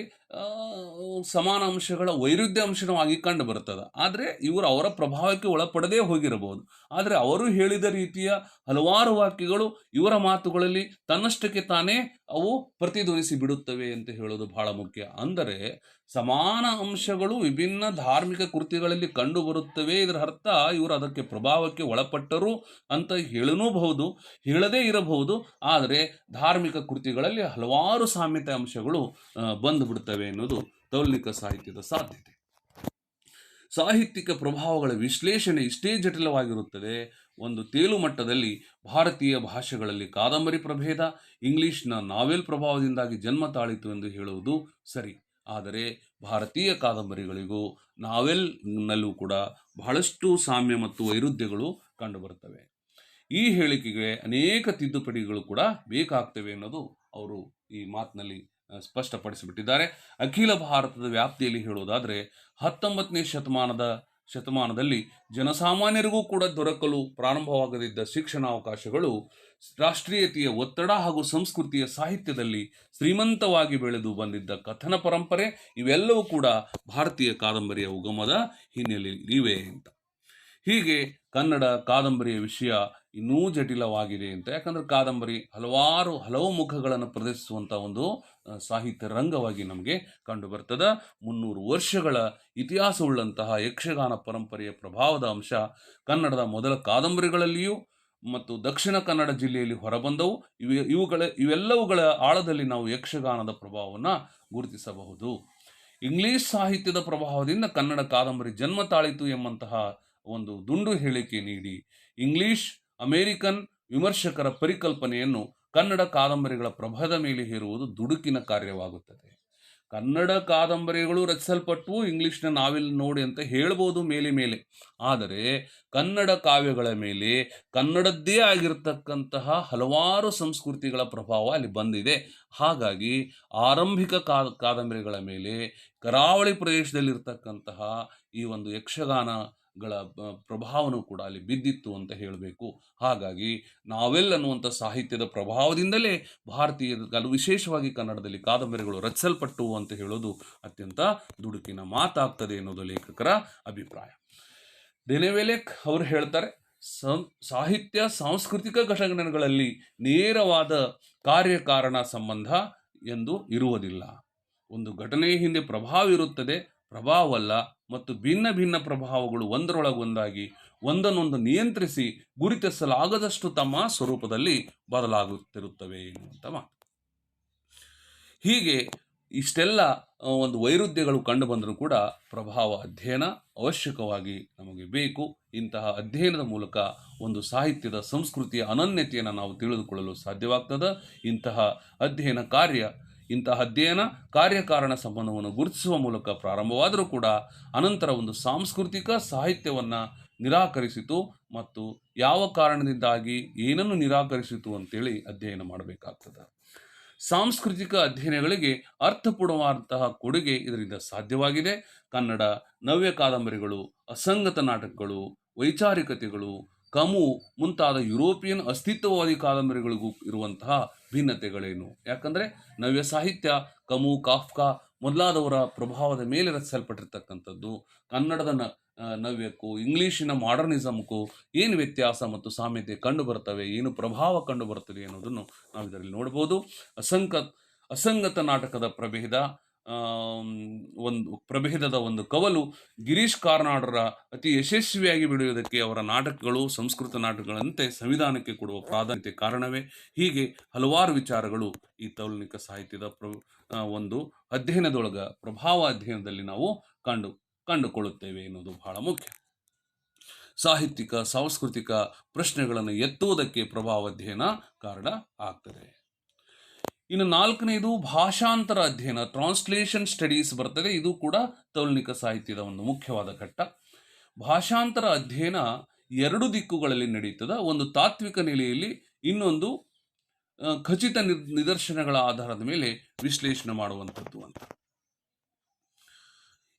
ಸಮಾನ ಅಂಶಗಳ ವೈರುಧ್ಯ ಅಂಶವಾಗಿ ಕಂಡು ಬರ್ತದೆ. ಆದರೆ ಇವರು ಅವರ ಪ್ರಭಾವಕ್ಕೆ ಒಳಪಡದೇ ಹೋಗಿರಬಹುದು. ಆದರೆ ಅವರು ಹೇಳಿದ ರೀತಿಯ ಹಲವಾರು ವಾಕ್ಯಗಳು ಇವರ ಮಾತುಗಳಲ್ಲಿ ತನ್ನಷ್ಟಕ್ಕೆ ತಾನೇ ಅವು ಪ್ರತಿಧ್ವನಿಸಿ ಬಿಡುತ್ತವೆ ಅಂತ ಹೇಳೋದು ಬಹಳ ಮುಖ್ಯ. ಅಂದರೆ ಸಮಾನ ಅಂಶಗಳು ವಿಭಿನ್ನ ಧಾರ್ಮಿಕ ಕೃತಿಗಳಲ್ಲಿ ಕಂಡು ಬರುತ್ತವೆ. ಇದರ ಅರ್ಥ ಇವರು ಅದಕ್ಕೆ ಪ್ರಭಾವಕ್ಕೆ ಒಳಪಟ್ಟರು ಅಂತ ಹೇಳನೂಬಹುದು, ಹೇಳದೇ ಇರಬಹುದು. ಆದರೆ ಧಾರ್ಮಿಕ ಕೃತಿಗಳಲ್ಲಿ ಹಲವಾರು ಸಾಮ್ಯತೆ ಅಂಶಗಳು ಬಂದು ಬಿಡುತ್ತವೆ ಎನ್ನುವುದು ತೌಲನಿಕ ಸಾಹಿತ್ಯದ ಸಾಧ್ಯತೆ. ಸಾಹಿತ್ಯಿಕ ಪ್ರಭಾವಗಳ ವಿಶ್ಲೇಷಣೆ ಇಷ್ಟೇ ಜಟಿಲವಾಗಿರುತ್ತದೆ. ಒಂದು ತೇಲು ಮಟ್ಟದಲ್ಲಿ ಭಾರತೀಯ ಭಾಷೆಗಳಲ್ಲಿ ಕಾದಂಬರಿ ಪ್ರಭೇದ ಇಂಗ್ಲಿಷ್ನ ನಾವೆಲ್ ಪ್ರಭಾವದಿಂದಾಗಿ ಜನ್ಮ ತಾಳಿತು ಎಂದು ಹೇಳುವುದು ಸರಿ. ಆದರೆ ಭಾರತೀಯ ಕಾದಂಬರಿಗಳಿಗೂ ನಾವೆಲ್ನಲ್ಲೂ ಕೂಡ ಬಹಳಷ್ಟು ಸಾಮ್ಯ ಮತ್ತು ವೈರುಧ್ಯಗಳು ಕಂಡುಬರುತ್ತವೆ. ಈ ಹೇಳಿಕೆಗೆ ಅನೇಕ ತಿದ್ದುಪಡಿಗಳು ಕೂಡ ಬೇಕಾಗ್ತವೆ ಅನ್ನೋದು ಅವರು ಈ ಮಾತಿನಲ್ಲಿ ಸ್ಪಷ್ಟಪಡಿಸಿಬಿಟ್ಟಿದ್ದಾರೆ. ಅಖಿಲ ಭಾರತದ ವ್ಯಾಪ್ತಿಯಲ್ಲಿ ಹೇಳುವುದಾದರೆ 19ನೇ ಶತಮಾನದಲ್ಲಿ ಜನಸಾಮಾನ್ಯರಿಗೂ ಕೂಡ ದೊರಕಲು ಪ್ರಾರಂಭವಾಗದಿದ್ದ ಶಿಕ್ಷಣಾವಕಾಶಗಳು ರಾಷ್ಟ್ರೀಯತೆಯ ಒತ್ತಡ ಹಾಗೂ ಸಂಸ್ಕೃತಿಯ ಸಾಹಿತ್ಯದಲ್ಲಿ ಶ್ರೀಮಂತವಾಗಿ ಬೆಳೆದು ಬಂದಿದ್ದ ಕಥನ ಪರಂಪರೆ ಇವೆಲ್ಲವೂ ಕೂಡ ಭಾರತೀಯ ಕಾದಂಬರಿಯ ಉಗಮದ ಹಿನ್ನೆಲೆಯಲ್ಲಿ ಇವೆ ಅಂತ. ಹೀಗೆ ಕನ್ನಡ ಕಾದಂಬರಿಯ ವಿಷಯ ಇನ್ನೂ ಜಟಿಲವಾಗಿದೆ ಅಂತ. ಯಾಕಂದರೆ ಕಾದಂಬರಿ ಹಲವು ಮುಖಗಳನ್ನು ಪ್ರದರ್ಶಿಸುವಂಥ ಒಂದು ಸಾಹಿತ್ಯ ರಂಗವಾಗಿ ನಮಗೆ ಕಂಡು ಬರ್ತದೆ. 300 ವರ್ಷಗಳ ಇತಿಹಾಸವುಳ್ಳಂತಹ ಯಕ್ಷಗಾನ ಪರಂಪರೆಯ ಪ್ರಭಾವದ ಅಂಶ ಕನ್ನಡದ ಮೊದಲ ಕಾದಂಬರಿಗಳಲ್ಲಿಯೂ ಮತ್ತು ದಕ್ಷಿಣ ಕನ್ನಡ ಜಿಲ್ಲೆಯಲ್ಲಿ ಹೊರಬಂದವು. ಇವೆಲ್ಲವುಗಳ ಆಳದಲ್ಲಿ ನಾವು ಯಕ್ಷಗಾನದ ಪ್ರಭಾವವನ್ನು ಗುರುತಿಸಬಹುದು. ಇಂಗ್ಲಿಷ್ ಸಾಹಿತ್ಯದ ಪ್ರಭಾವದಿಂದ ಕನ್ನಡ ಕಾದಂಬರಿ ಜನ್ಮ ತಾಳಿತು ಎಂಬಂತಹ ಒಂದು ದುಂಡು ಹೇಳಿಕೆ ನೀಡಿ ಇಂಗ್ಲಿಷ್ ಅಮೇರಿಕನ್ ವಿಮರ್ಶಕರ ಪರಿಕಲ್ಪನೆಯನ್ನು ಕನ್ನಡ ಕಾದಂಬರಿಗಳ ಪ್ರಭಾವದ ಮೇಲೆ ಹೇರುವುದು ದುಡುಕಿನ ಕಾರ್ಯವಾಗುತ್ತದೆ. ಕನ್ನಡ ಕಾದಂಬರಿಗಳು ರಚಿಸಲ್ಪಟ್ಟು ಇಂಗ್ಲಿಷ್ನ ನಾವೆಲ್ ನೋಡಿ ಅಂತ ಹೇಳ್ಬೋದು ಮೇಲೆ, ಆದರೆ ಕನ್ನಡ ಕಾವ್ಯಗಳ ಮೇಲೆ ಕನ್ನಡದ್ದೇ ಆಗಿರತಕ್ಕಂತಹ ಹಲವಾರು ಸಂಸ್ಕೃತಿಗಳ ಪ್ರಭಾವ ಅಲ್ಲಿ ಬಂದಿದೆ. ಹಾಗಾಗಿ ಆರಂಭಿಕ ಕಾದಂಬರಿಗಳ ಮೇಲೆ ಕರಾವಳಿ ಪ್ರದೇಶದಲ್ಲಿರ್ತಕ್ಕಂತಹ ಈ ಒಂದು ಯಕ್ಷಗಾನಗಳ ಪ್ರಭಾವನೂ ಕೂಡ ಅಲ್ಲಿ ಬಿದ್ದಿತ್ತು ಅಂತ ಹೇಳಬೇಕು. ಹಾಗಾಗಿ ನಾವೆಲ್ ಅನ್ನುವಂಥ ಸಾಹಿತ್ಯದ ಪ್ರಭಾವದಿಂದಲೇ ಭಾರತೀಯ ವಿಶೇಷವಾಗಿ ಕನ್ನಡದಲ್ಲಿ ಕಾದಂಬರಿಗಳು ರಚಿಸಲ್ಪಟ್ಟವು ಅಂತ ಹೇಳೋದು ಅತ್ಯಂತ ದುಡುಕಿನ ಮಾತಾಗ್ತದೆ ಎನ್ನುವುದು ಲೇಖಕರ ಅಭಿಪ್ರಾಯ. ಡೆನೆವೆಲೆಕ್ ಅವರು ಹೇಳ್ತಾರೆ, ಸಾಹಿತ್ಯ ಸಾಂಸ್ಕೃತಿಕ ಘಟನೆಗಳಲ್ಲಿ ನೇರವಾದ ಕಾರ್ಯಕಾರಣ ಸಂಬಂಧ ಎಂದು ಇರುವುದಿಲ್ಲ. ಒಂದು ಘಟನೆಯ ಹಿಂದೆ ಪ್ರಭಾವ ಇರುತ್ತದೆ, ಪ್ರಭಾವವಲ್ಲ, ಮತ್ತು ಭಿನ್ನ ಭಿನ್ನ ಪ್ರಭಾವಗಳು ಒಂದರೊಳಗೊಂದಾಗಿ ಒಂದನ್ನೊಂದು ನಿಯಂತ್ರಿಸಿ ಗುರುತಿಸಲಾಗದಷ್ಟು ತಮ್ಮ ಸ್ವರೂಪದಲ್ಲಿ ಬದಲಾಗುತ್ತಿರುತ್ತವೆ ಎನ್ನುವಂಥ ಮಾತು. ಹೀಗೆ ಇಷ್ಟೆಲ್ಲ ಒಂದು ವೈರುಧ್ಯಗಳು ಕಂಡು ಬಂದರೂ ಕೂಡ ಪ್ರಭಾವ ಅಧ್ಯಯನ ಅವಶ್ಯಕವಾಗಿ ನಮಗೆ ಬೇಕು. ಇಂತಹ ಅಧ್ಯಯನದ ಮೂಲಕ ಒಂದು ಸಾಹಿತ್ಯದ ಸಂಸ್ಕೃತಿಯ ಅನನ್ಯತೆಯನ್ನು ನಾವು ತಿಳಿದುಕೊಳ್ಳಲು ಸಾಧ್ಯವಾಗ್ತದೆ. ಇಂತಹ ಅಧ್ಯಯನ ಕಾರ್ಯಕಾರಣ ಸಂಬಂಧವನ್ನು ಗುರುತಿಸುವ ಮೂಲಕ ಪ್ರಾರಂಭವಾದರೂ ಕೂಡ ಅನಂತರ ಒಂದು ಸಾಂಸ್ಕೃತಿಕ ಸಾಹಿತ್ಯವನ್ನು ನಿರಾಕರಿಸಿತು ಮತ್ತು ಯಾವ ಕಾರಣದಿಂದಾಗಿ ಏನನ್ನು ನಿರಾಕರಿಸಿತು ಅಂತೇಳಿ ಅಧ್ಯಯನ ಮಾಡಬೇಕಾಗ್ತದೆ. ಸಾಂಸ್ಕೃತಿಕ ಅಧ್ಯಯನಗಳಿಗೆ ಅರ್ಥಪೂರ್ಣವಾದಂತಹ ಕೊಡುಗೆ ಇದರಿಂದ ಸಾಧ್ಯವಾಗಿದೆ. ಕನ್ನಡ ನವ್ಯ ಕಾದಂಬರಿಗಳು, ಅಸಂಗತ ನಾಟಕಗಳು, ವೈಚಾರಿಕತೆಗಳು, ಕಮು ಮುಂತಾದ ಯುರೋಪಿಯನ್ ಅಸ್ತಿತ್ವವಾದಿ ಕಾದಂಬರಿಗಳಿಗೂ ಇರುವಂತಹ ಭಿನ್ನತೆಗಳೇನು? ಯಾಕಂದರೆ ನವ್ಯ ಸಾಹಿತ್ಯ ಕಮು, ಕಾಫ್ಕಾ ಮೊದಲಾದವರ ಪ್ರಭಾವದ ಮೇಲೆ ರಚಿಸಲ್ಪಟ್ಟಿರ್ತಕ್ಕಂಥದ್ದು. ಕನ್ನಡದ ನವ್ಯಕ್ಕೂ ಇಂಗ್ಲೀಷಿನ ಮಾಡರ್ನಿಸಮ್ಗೂ ಏನು ವ್ಯತ್ಯಾಸ ಮತ್ತು ಸಾಮ್ಯತೆ ಕಂಡು ಬರ್ತವೆ, ಏನು ಪ್ರಭಾವ ಕಂಡು ಬರ್ತದೆ ಅನ್ನೋದನ್ನು ನಾವು ಇದರಲ್ಲಿ ನೋಡ್ಬೋದು. ಅಸಂಗತ ನಾಟಕದ ಪ್ರಭೇದದ ಒಂದು ಕವಲು ಗಿರೀಶ್ ಕಾರ್ನಾಡರ ಅತಿ ಯಶಸ್ವಿಯಾಗಿ ಬೆಳೆಯುವುದಕ್ಕೆ ಅವರ ನಾಟಕಗಳು ಸಂಸ್ಕೃತ ನಾಟಕಗಳಂತೆ ಸಂವಿಧಾನಕ್ಕೆ ಕೊಡುವ ಪ್ರಾಧಾನ್ಯತೆ ಕಾರಣವೇ. ಹೀಗೆ ಹಲವಾರು ವಿಚಾರಗಳು ಈ ತೌಲನಿಕ ಸಾಹಿತ್ಯದ ಒಂದು ಪ್ರಭಾವ ಅಧ್ಯಯನದಲ್ಲಿ ನಾವು ಕಂಡುಕೊಳ್ಳುತ್ತೇವೆ ಎನ್ನುವುದು ಬಹಳ ಮುಖ್ಯ. ಸಾಹಿತ್ಯಿಕ ಸಾಂಸ್ಕೃತಿಕ ಪ್ರಶ್ನೆಗಳನ್ನು ಎತ್ತುವುದಕ್ಕೆ ಪ್ರಭಾವ ಅಧ್ಯಯನ ಕಾರಣ ಆಗ್ತದೆ. ಇನ್ನು 4ನೇದು ಭಾಷಾಂತರ ಅಧ್ಯಯನ, ಟ್ರಾನ್ಸ್ಲೇಷನ್ ಸ್ಟಡೀಸ್ ಬರ್ತದೆ. ಇದು ಕೂಡ ತೌಲನಿಕ ಸಾಹಿತ್ಯದ ಒಂದು ಮುಖ್ಯವಾದ ಘಟ್ಟ. ಭಾಷಾಂತರ ಅಧ್ಯಯನ 2 ದಿಕ್ಕುಗಳಲ್ಲಿ ನಡೆಯುತ್ತದೆ. ಒಂದು ತಾತ್ವಿಕ ನೆಲೆಯಲ್ಲಿ, ಇನ್ನೊಂದು ಖಚಿತ ನಿದರ್ಶನಗಳ ಆಧಾರದ ಮೇಲೆ ವಿಶ್ಲೇಷಣೆ ಮಾಡುವಂಥದ್ದು ಅಂತ.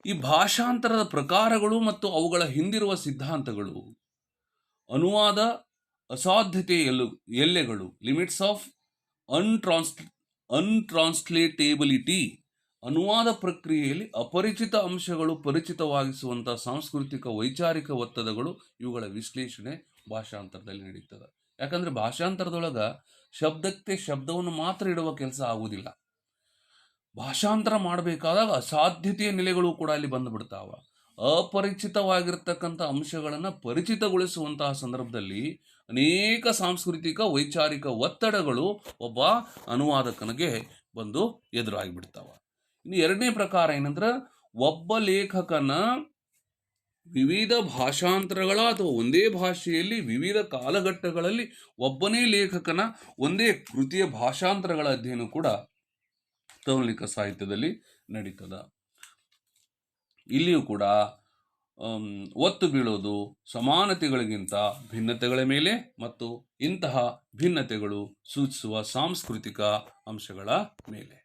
ಈ ಭಾಷಾಂತರದ ಪ್ರಕಾರಗಳು ಮತ್ತು ಅವುಗಳ ಹಿಂದಿರುವ ಸಿದ್ಧಾಂತಗಳು, ಅನುವಾದ ಅಸಾಧ್ಯತೆಯ ಎಲ್ಲೆಗಳು, ಲಿಮಿಟ್ಸ್ ಆಫ್ ಅನ್ಟ್ರಾನ್ಸ್ಲೇಟೇಬಿಲಿಟಿ, ಅನುವಾದ ಪ್ರಕ್ರಿಯೆಯಲ್ಲಿ ಅಪರಿಚಿತ ಅಂಶಗಳು ಪರಿಚಿತವಾಗಿಸುವಂಥ ಸಾಂಸ್ಕೃತಿಕ ವೈಚಾರಿಕ ಒತ್ತಡಗಳು, ಇವುಗಳ ವಿಶ್ಲೇಷಣೆ ಭಾಷಾಂತರದಲ್ಲಿ ನಡೀತದೆ. ಯಾಕಂದರೆ ಭಾಷಾಂತರದೊಳಗೆ ಶಬ್ದಕ್ಕೆ ಶಬ್ದವನ್ನು ಮಾತ್ರ ಇಡುವ ಕೆಲಸ ಆಗುವುದಿಲ್ಲ. ಭಾಷಾಂತರ ಮಾಡಬೇಕಾದಾಗ ಅಸಾಧ್ಯತೆಯ ನೆಲೆಗಳು ಕೂಡ ಅಲ್ಲಿ ಬಂದುಬಿಡ್ತಾವ. ಅಪರಿಚಿತವಾಗಿರ್ತಕ್ಕಂಥ ಅಂಶಗಳನ್ನು ಪರಿಚಿತಗೊಳಿಸುವಂತಹ ಸಂದರ್ಭದಲ್ಲಿ ಅನೇಕ ಸಾಂಸ್ಕೃತಿಕ ವೈಚಾರಿಕ ಒತ್ತಡಗಳು ಒಬ್ಬ ಅನುವಾದಕನಿಗೆ ಬಂದು ಎದುರಾಗಿಬಿಡ್ತಾವ. ಇನ್ನು 2ನೇ ಪ್ರಕಾರ ಏನಂದ್ರೆ, ಒಬ್ಬ ಲೇಖಕನ ವಿವಿಧ ಭಾಷಾಂತರಗಳ ಅಥವಾ ಒಂದೇ ಭಾಷೆಯಲ್ಲಿ ವಿವಿಧ ಕಾಲಘಟ್ಟಗಳಲ್ಲಿ ಒಬ್ಬನೇ ಲೇಖಕನ ಒಂದೇ ಕೃತಿಯ ಭಾಷಾಂತರಗಳ ಅಧ್ಯಯನ ಕೂಡ ತೌಲನಿಕ ಸಾಹಿತ್ಯದಲ್ಲಿ ನಡೀತದ. ಇಲ್ಲಿಯೂ ಕೂಡ ಒತ್ತು ಬೀಳೋದು ಸಮಾನತೆಗಳಿಗಿಂತ ಭಿನ್ನತೆಗಳ ಮೇಲೆ ಮತ್ತು ಇಂತಹ ಭಿನ್ನತೆಗಳು ಸೂಚಿಸುವ ಸಾಂಸ್ಕೃತಿಕ ಅಂಶಗಳ ಮೇಲೆ.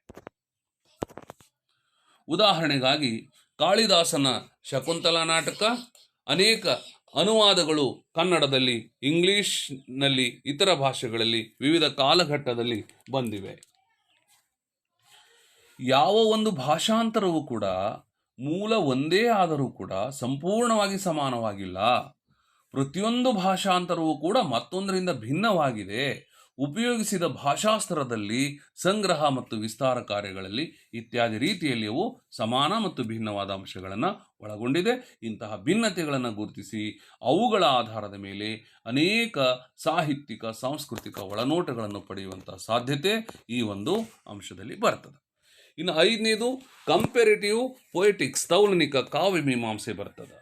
ಉದಾಹರಣೆಗಾಗಿ ಕಾಳಿದಾಸನ ಶಕುಂತಲಾ ನಾಟಕ ಅನೇಕ ಅನುವಾದಗಳು ಕನ್ನಡದಲ್ಲಿ, ಇಂಗ್ಲಿಷ್ನಲ್ಲಿ, ಇತರ ಭಾಷೆಗಳಲ್ಲಿ ವಿವಿಧ ಕಾಲಘಟ್ಟದಲ್ಲಿ ಬಂದಿವೆ. ಯಾವ ಒಂದು ಭಾಷಾಂತರವೂ ಕೂಡ ಮೂಲ ಒಂದೇ ಆದರೂ ಕೂಡ ಸಂಪೂರ್ಣವಾಗಿ ಸಮಾನವಾಗಿಲ್ಲ. ಪ್ರತಿಯೊಂದು ಭಾಷಾಂತರವೂ ಕೂಡ ಮತ್ತೊಂದರಿಂದ ಭಿನ್ನವಾಗಿದೆ. ಉಪಯೋಗಿಸಿದ ಭಾಷಾಸ್ತ್ರದಲ್ಲಿ, ಸಂಗ್ರಹ ಮತ್ತು ವಿಸ್ತಾರ ಕಾರ್ಯಗಳಲ್ಲಿ ಇತ್ಯಾದಿ ರೀತಿಯಲ್ಲಿ ಅವು ಸಮಾನ ಮತ್ತು ಭಿನ್ನವಾದ ಅಂಶಗಳನ್ನು ಒಳಗೊಂಡಿದೆ. ಇಂತಹ ಭಿನ್ನತೆಗಳನ್ನು ಗುರುತಿಸಿ ಅವುಗಳ ಆಧಾರದ ಮೇಲೆ ಅನೇಕ ಸಾಹಿತ್ಯಿಕ, ಸಾಂಸ್ಕೃತಿಕ ಒಳನೋಟಗಳನ್ನು ಪಡೆಯುವಂತಹ ಸಾಧ್ಯತೆ ಈ ಒಂದು ಅಂಶದಲ್ಲಿ ಬರ್ತದೆ. ಇನ್ನು 5ನೇದು ಕಂಪೇರೇಟಿವ್ ಪೊಯೆಟಿಕ್ಸ್, ತೌಲನಿಕ ಕಾವ್ಯ ಮೀಮಾಂಸೆ ಬರ್ತದೆ.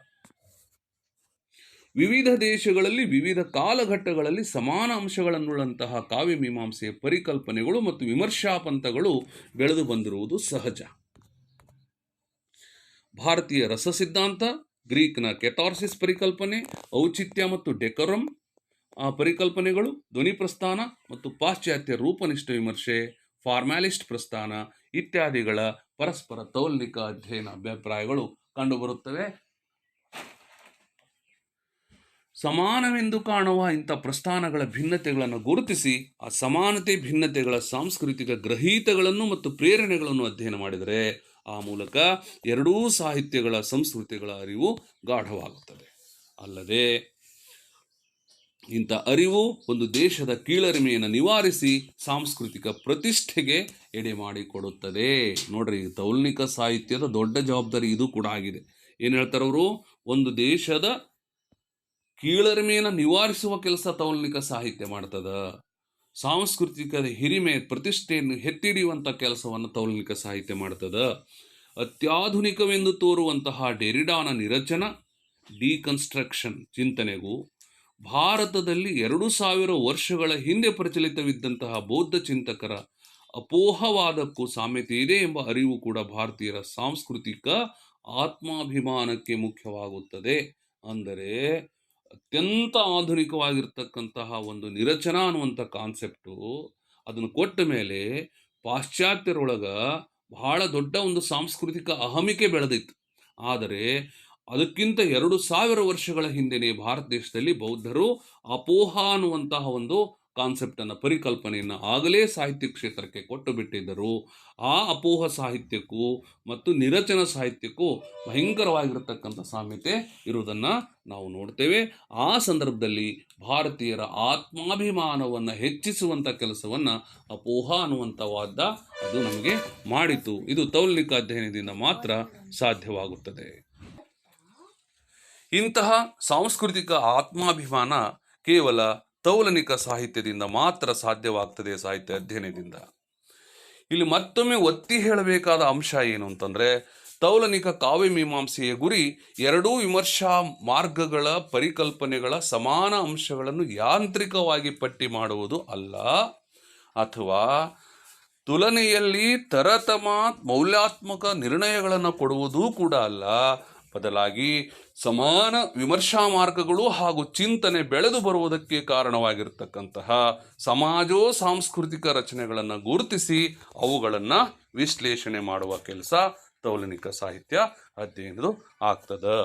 ವಿವಿಧ ದೇಶಗಳಲ್ಲಿ ವಿವಿಧ ಕಾಲಘಟ್ಟಗಳಲ್ಲಿ ಸಮಾನ ಅಂಶಗಳನ್ನುಳ್ಳಂತಹ ಕಾವ್ಯ ಮೀಮಾಂಸೆಯ ಪರಿಕಲ್ಪನೆಗಳು ಮತ್ತು ವಿಮರ್ಶಾ ಪಂಥಗಳು ಬೆಳೆದು ಬಂದಿರುವುದು ಸಹಜ. ಭಾರತೀಯ ರಸ ಸಿದ್ಧಾಂತ, ಗ್ರೀಕ್ನ ಕೆಟಾರ್ಸಿಸ್ ಪರಿಕಲ್ಪನೆ, ಔಚಿತ್ಯ ಮತ್ತು ಡೆಕೋರಮ್ ಪರಿಕಲ್ಪನೆಗಳು, ಧ್ವನಿ ಪ್ರಸ್ಥಾನ ಮತ್ತು ಪಾಶ್ಚಾತ್ಯ ರೂಪನಿಷ್ಠ ವಿಮರ್ಶೆ, ಫಾರ್ಮ್ಯಾಲಿಸ್ಟ್ ಪ್ರಸ್ಥಾನ ಇತ್ಯಾದಿಗಳ ಪರಸ್ಪರ ತೌಲನಿಕ ಅಧ್ಯಯನ ಅಭಿಪ್ರಾಯಗಳು ಕಂಡುಬರುತ್ತವೆ. ಸಮಾನವೆಂದು ಕಾಣುವ ಇಂಥ ಪ್ರಸ್ಥಾನಗಳ ಭಿನ್ನತೆಗಳನ್ನು ಗುರುತಿಸಿ ಆ ಸಮಾನತೆ ಭಿನ್ನತೆಗಳ ಸಾಂಸ್ಕೃತಿಕ ಗ್ರಹೀತಗಳನ್ನು ಮತ್ತು ಪ್ರೇರಣೆಗಳನ್ನು ಅಧ್ಯಯನ ಮಾಡಿದರೆ ಆ ಮೂಲಕ ಎರಡೂ ಸಾಹಿತ್ಯಗಳ ಸಂಸ್ಕೃತಿಗಳ ಅರಿವು ಗಾಢವಾಗುತ್ತದೆ. ಅಲ್ಲದೆ ಇಂಥ ಅರಿವು ಒಂದು ದೇಶದ ಕೀಳರಿಮೆಯನ್ನು ನಿವಾರಿಸಿ ಸಾಂಸ್ಕೃತಿಕ ಪ್ರತಿಷ್ಠೆಗೆ ಎಡೆ ಮಾಡಿಕೊಡುತ್ತದೆ. ನೋಡ್ರಿ, ತೌಲನಿಕ ಸಾಹಿತ್ಯದ ದೊಡ್ಡ ಜವಾಬ್ದಾರಿ ಇದು ಕೂಡ ಆಗಿದೆ. ಏನು ಹೇಳ್ತಾರೆ ಅವರು? ಒಂದು ದೇಶದ ಕೀಳರಿಮೆಯನ್ನು ನಿವಾರಿಸುವ ಕೆಲಸ ತೌಲನಿಕ ಸಾಹಿತ್ಯ ಮಾಡ್ತದ. ಸಾಂಸ್ಕೃತಿಕ ಹಿರಿಮೆ ಪ್ರತಿಷ್ಠೆಯನ್ನು ಎತ್ತಿಡಿಯುವಂಥ ಕೆಲಸವನ್ನು ತೌಲನಿಕ ಸಾಹಿತ್ಯ ಮಾಡ್ತದ. ಅತ್ಯಾಧುನಿಕವೆಂದು ತೋರುವಂತಹ ಡೆರಿಡಾನ ನಿರಚನ, ಡಿಕನ್ಸ್ಟ್ರಕ್ಷನ್ ಚಿಂತನೆಗೂ ಭಾರತದಲ್ಲಿ 2000 ವರ್ಷಗಳ ಹಿಂದೆ ಪ್ರಚಲಿತವಿದ್ದಂತಹ ಬೌದ್ಧ ಚಿಂತಕರ ಅಪೋಹವಾದಕ್ಕೂ ಸಾಮ್ಯತೆ ಇದೆ ಎಂಬ ಅರಿವು ಕೂಡ ಭಾರತೀಯರ ಸಾಂಸ್ಕೃತಿಕ ಆತ್ಮಾಭಿಮಾನಕ್ಕೆ ಮುಖ್ಯವಾಗುತ್ತದೆ. ಅಂದರೆ ಅತ್ಯಂತ ಆಧುನಿಕವಾಗಿರ್ತಕ್ಕಂತಹ ಒಂದು ನಿರಚನಾ ಅನ್ನುವಂಥ ಕಾನ್ಸೆಪ್ಟು ಅದನ್ನು ಕೊಟ್ಟ ಮೇಲೆ ಪಾಶ್ಚಾತ್ಯರೊಳಗ ಬಹಳ ದೊಡ್ಡ ಒಂದು ಸಾಂಸ್ಕೃತಿಕ ಅಹಮಿಕೆ ಬೆಳೆದಿತ್ತು. ಆದರೆ ಅದಕ್ಕಿಂತ 2000 ವರ್ಷಗಳ ಹಿಂದೆಯೇ ಭಾರತ ದೇಶದಲ್ಲಿ ಬೌದ್ಧರು ಅಪೋಹ ಅನ್ನುವಂತಹ ಒಂದು ಕಾನ್ಸೆಪ್ಟನ್ನು, ಪರಿಕಲ್ಪನೆಯನ್ನು ಆಗಲೇ ಸಾಹಿತ್ಯ ಕ್ಷೇತ್ರಕ್ಕೆ ಕೊಟ್ಟು ಬಿಟ್ಟಿದ್ದರು. ಆ ಅಪೋಹ ಸಾಹಿತ್ಯಕ್ಕೂ ಮತ್ತು ನಿರಚನ ಸಾಹಿತ್ಯಕ್ಕೂ ಭಯಂಕರವಾಗಿರತಕ್ಕಂಥ ಸಾಮ್ಯತೆ ಇರುವುದನ್ನು ನಾವು ನೋಡ್ತೇವೆ. ಆ ಸಂದರ್ಭದಲ್ಲಿ ಭಾರತೀಯರ ಆತ್ಮಾಭಿಮಾನವನ್ನು ಹೆಚ್ಚಿಸುವಂಥ ಕೆಲಸವನ್ನು ಅಪೋಹ ಅನ್ನುವಂಥ ವಾದ ಅದು ನಮಗೆ ಮಾಡಿತು. ಇದು ತೌಲನಿಕ ಅಧ್ಯಯನದಿಂದ ಮಾತ್ರ ಸಾಧ್ಯವಾಗುತ್ತದೆ. ಇಂತಹ ಸಾಂಸ್ಕೃತಿಕ ಆತ್ಮಾಭಿಮಾನ ಕೇವಲ ತೌಲನಿಕ ಸಾಹಿತ್ಯದಿಂದ ಮಾತ್ರ ಸಾಧ್ಯವಾಗ್ತದೆ, ಸಾಹಿತ್ಯ ಅಧ್ಯಯನದಿಂದ. ಇಲ್ಲಿ ಮತ್ತೊಮ್ಮೆ ಒತ್ತಿ ಹೇಳಬೇಕಾದ ಅಂಶ ಏನು ಅಂತಂದರೆ, ತೌಲನಿಕ ಕಾವ್ಯ ಮೀಮಾಂಸೆಯ ಗುರಿ ಎರಡೂ ವಿಮರ್ಶಾ ಮಾರ್ಗಗಳ ಪರಿಕಲ್ಪನೆಗಳ ಸಮಾನ ಅಂಶಗಳನ್ನು ಯಾಂತ್ರಿಕವಾಗಿ ಪಟ್ಟಿ ಮಾಡುವುದು ಅಲ್ಲ, ಅಥವಾ ತುಲನೆಯಲ್ಲಿ ತರತಮ ಮೌಲ್ಯಾತ್ಮಕ ನಿರ್ಣಯಗಳನ್ನು ಕೊಡುವುದೂ ಕೂಡ ಅಲ್ಲ. ಬದಲಾಗಿ ಸಮಾನ ವಿಮರ್ಶಾ ಮಾರ್ಗಗಳು ಹಾಗೂ ಚಿಂತನೆ ಬೆಳೆದು ಬರುವುದಕ್ಕೆ ಕಾರಣವಾಗಿರ್ತಕ್ಕಂತಹ ಸಮಾಜೋ ಸಾಂಸ್ಕೃತಿಕ ರಚನೆಗಳನ್ನು ಗುರುತಿಸಿ ಅವುಗಳನ್ನು ವಿಶ್ಲೇಷಣೆ ಮಾಡುವ ಕೆಲಸ ತೌಲನಿಕ ಸಾಹಿತ್ಯ ಅಧ್ಯಯನದು ಆಗ್ತದೆ.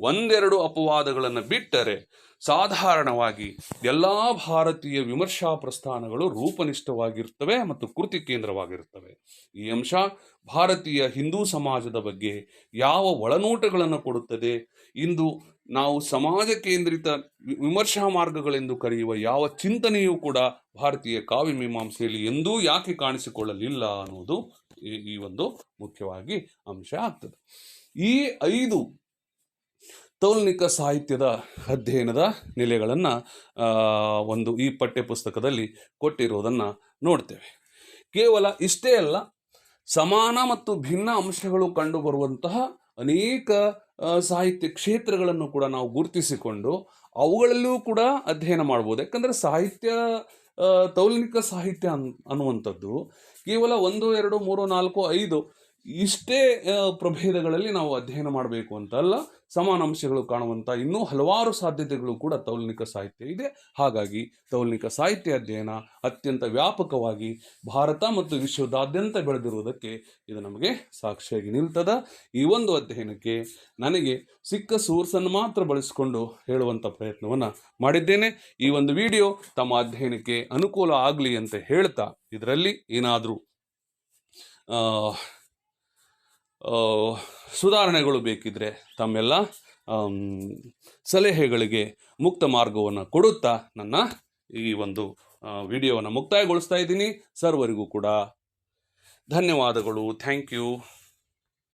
ಒಂದೆರಡು ಅಪವಾದಗಳನ್ನು ಬಿಟ್ಟರೆ ಸಾಧಾರಣವಾಗಿ ಎಲ್ಲ ಭಾರತೀಯ ವಿಮರ್ಶಾ ಪ್ರಸ್ಥಾನಗಳು ರೂಪನಿಷ್ಠವಾಗಿರ್ತವೆ ಮತ್ತು ಕೃತಿ ಕೇಂದ್ರವಾಗಿರ್ತವೆ. ಈ ಅಂಶ ಭಾರತೀಯ ಹಿಂದೂ ಸಮಾಜದ ಬಗ್ಗೆ ಯಾವ ಒಳನೋಟಗಳನ್ನು ಕೊಡುತ್ತದೆ, ಇಂದು ನಾವು ಸಮಾಜ ಕೇಂದ್ರಿತ ವಿಮರ್ಶಾ ಮಾರ್ಗಗಳೆಂದು ಕರೆಯುವ ಯಾವ ಚಿಂತನೆಯೂ ಕೂಡ ಭಾರತೀಯ ಕಾವ್ಯ ಮೀಮಾಂಸೆಯಲ್ಲಿ ಎಂದೂ ಯಾಕೆ ಕಾಣಿಸಿಕೊಳ್ಳಲಿಲ್ಲ ಅನ್ನೋದು ಈ ಒಂದು ಮುಖ್ಯವಾಗಿ ಅಂಶ ಆಗ್ತದೆ. ಈ 5 ತೌಲನಿಕ ಸಾಹಿತ್ಯದ ಅಧ್ಯಯನದ ನೆಲೆಗಳನ್ನು ಒಂದು ಈ ಪಠ್ಯಪುಸ್ತಕದಲ್ಲಿ ಕೊಟ್ಟಿರುವುದನ್ನು ನೋಡ್ತೇವೆ. ಕೇವಲ ಇಷ್ಟೇ ಅಲ್ಲ, ಸಮಾನ ಮತ್ತು ಭಿನ್ನ ಅಂಶಗಳು ಕಂಡುಬರುವಂತಹ ಅನೇಕ ಸಾಹಿತ್ಯ ಕ್ಷೇತ್ರಗಳನ್ನು ಕೂಡ ನಾವು ಗುರುತಿಸಿಕೊಂಡು ಅವುಗಳಲ್ಲೂ ಕೂಡ ಅಧ್ಯಯನ ಮಾಡ್ಬೋದು. ಯಾಕಂದರೆ ಸಾಹಿತ್ಯ, ತೌಲನಿಕ ಸಾಹಿತ್ಯ ಅನ್ನುವಂಥದ್ದು ಕೇವಲ 1, 2, 3, 4, 5 ಇಷ್ಟೇ ಪ್ರಭೇದಗಳಲ್ಲಿ ನಾವು ಅಧ್ಯಯನ ಮಾಡಬೇಕು ಅಂತಲ್ಲ. ಸಮಾನ ಅಂಶಗಳು ಕಾಣುವಂಥ ಇನ್ನೂ ಹಲವಾರು ಸಾಧ್ಯತೆಗಳು ಕೂಡ ತೌಲನಿಕ ಸಾಹಿತ್ಯ ಇದೆ. ಹಾಗಾಗಿ ತೌಲನಿಕ ಸಾಹಿತ್ಯ ಅಧ್ಯಯನ ಅತ್ಯಂತ ವ್ಯಾಪಕವಾಗಿ ಭಾರತ ಮತ್ತು ವಿಶ್ವದಾದ್ಯಂತ ಬೆಳೆದಿರುವುದಕ್ಕೆ ಇದು ನಮಗೆ ಸಾಕ್ಷಿಯಾಗಿ ನಿಲ್ತದ. ಈ ಒಂದು ಅಧ್ಯಯನಕ್ಕೆ ನನಗೆ ಸಿಕ್ಕ ಸೋರ್ಸನ್ನು ಮಾತ್ರ ಬಳಸಿಕೊಂಡು ಹೇಳುವಂಥ ಪ್ರಯತ್ನವನ್ನು ಮಾಡಿದ್ದೇನೆ. ಈ ಒಂದು ವಿಡಿಯೋ ತಮ್ಮ ಅಧ್ಯಯನಕ್ಕೆ ಅನುಕೂಲ ಆಗಲಿ ಅಂತ ಹೇಳ್ತಾ, ಇದರಲ್ಲಿ ಏನಾದರೂ ಸುಧಾರಣೆಗಳು ಬೇಕಿದ್ರೆ ತಮ್ಮೆಲ್ಲ ಸಲಹೆಗಳಿಗೆ ಮುಕ್ತ ಮಾರ್ಗವನ್ನು ಕೊಡುತ್ತಾ ನನ್ನ ಈ ಒಂದು ವಿಡಿಯೋವನ್ನು ಮುಕ್ತಾಯಗೊಳಿಸ್ತಾ ಇದ್ದೀನಿ. ಸರ್ವರಿಗೂ ಕೂಡ ಧನ್ಯವಾದಗಳು. Thank you.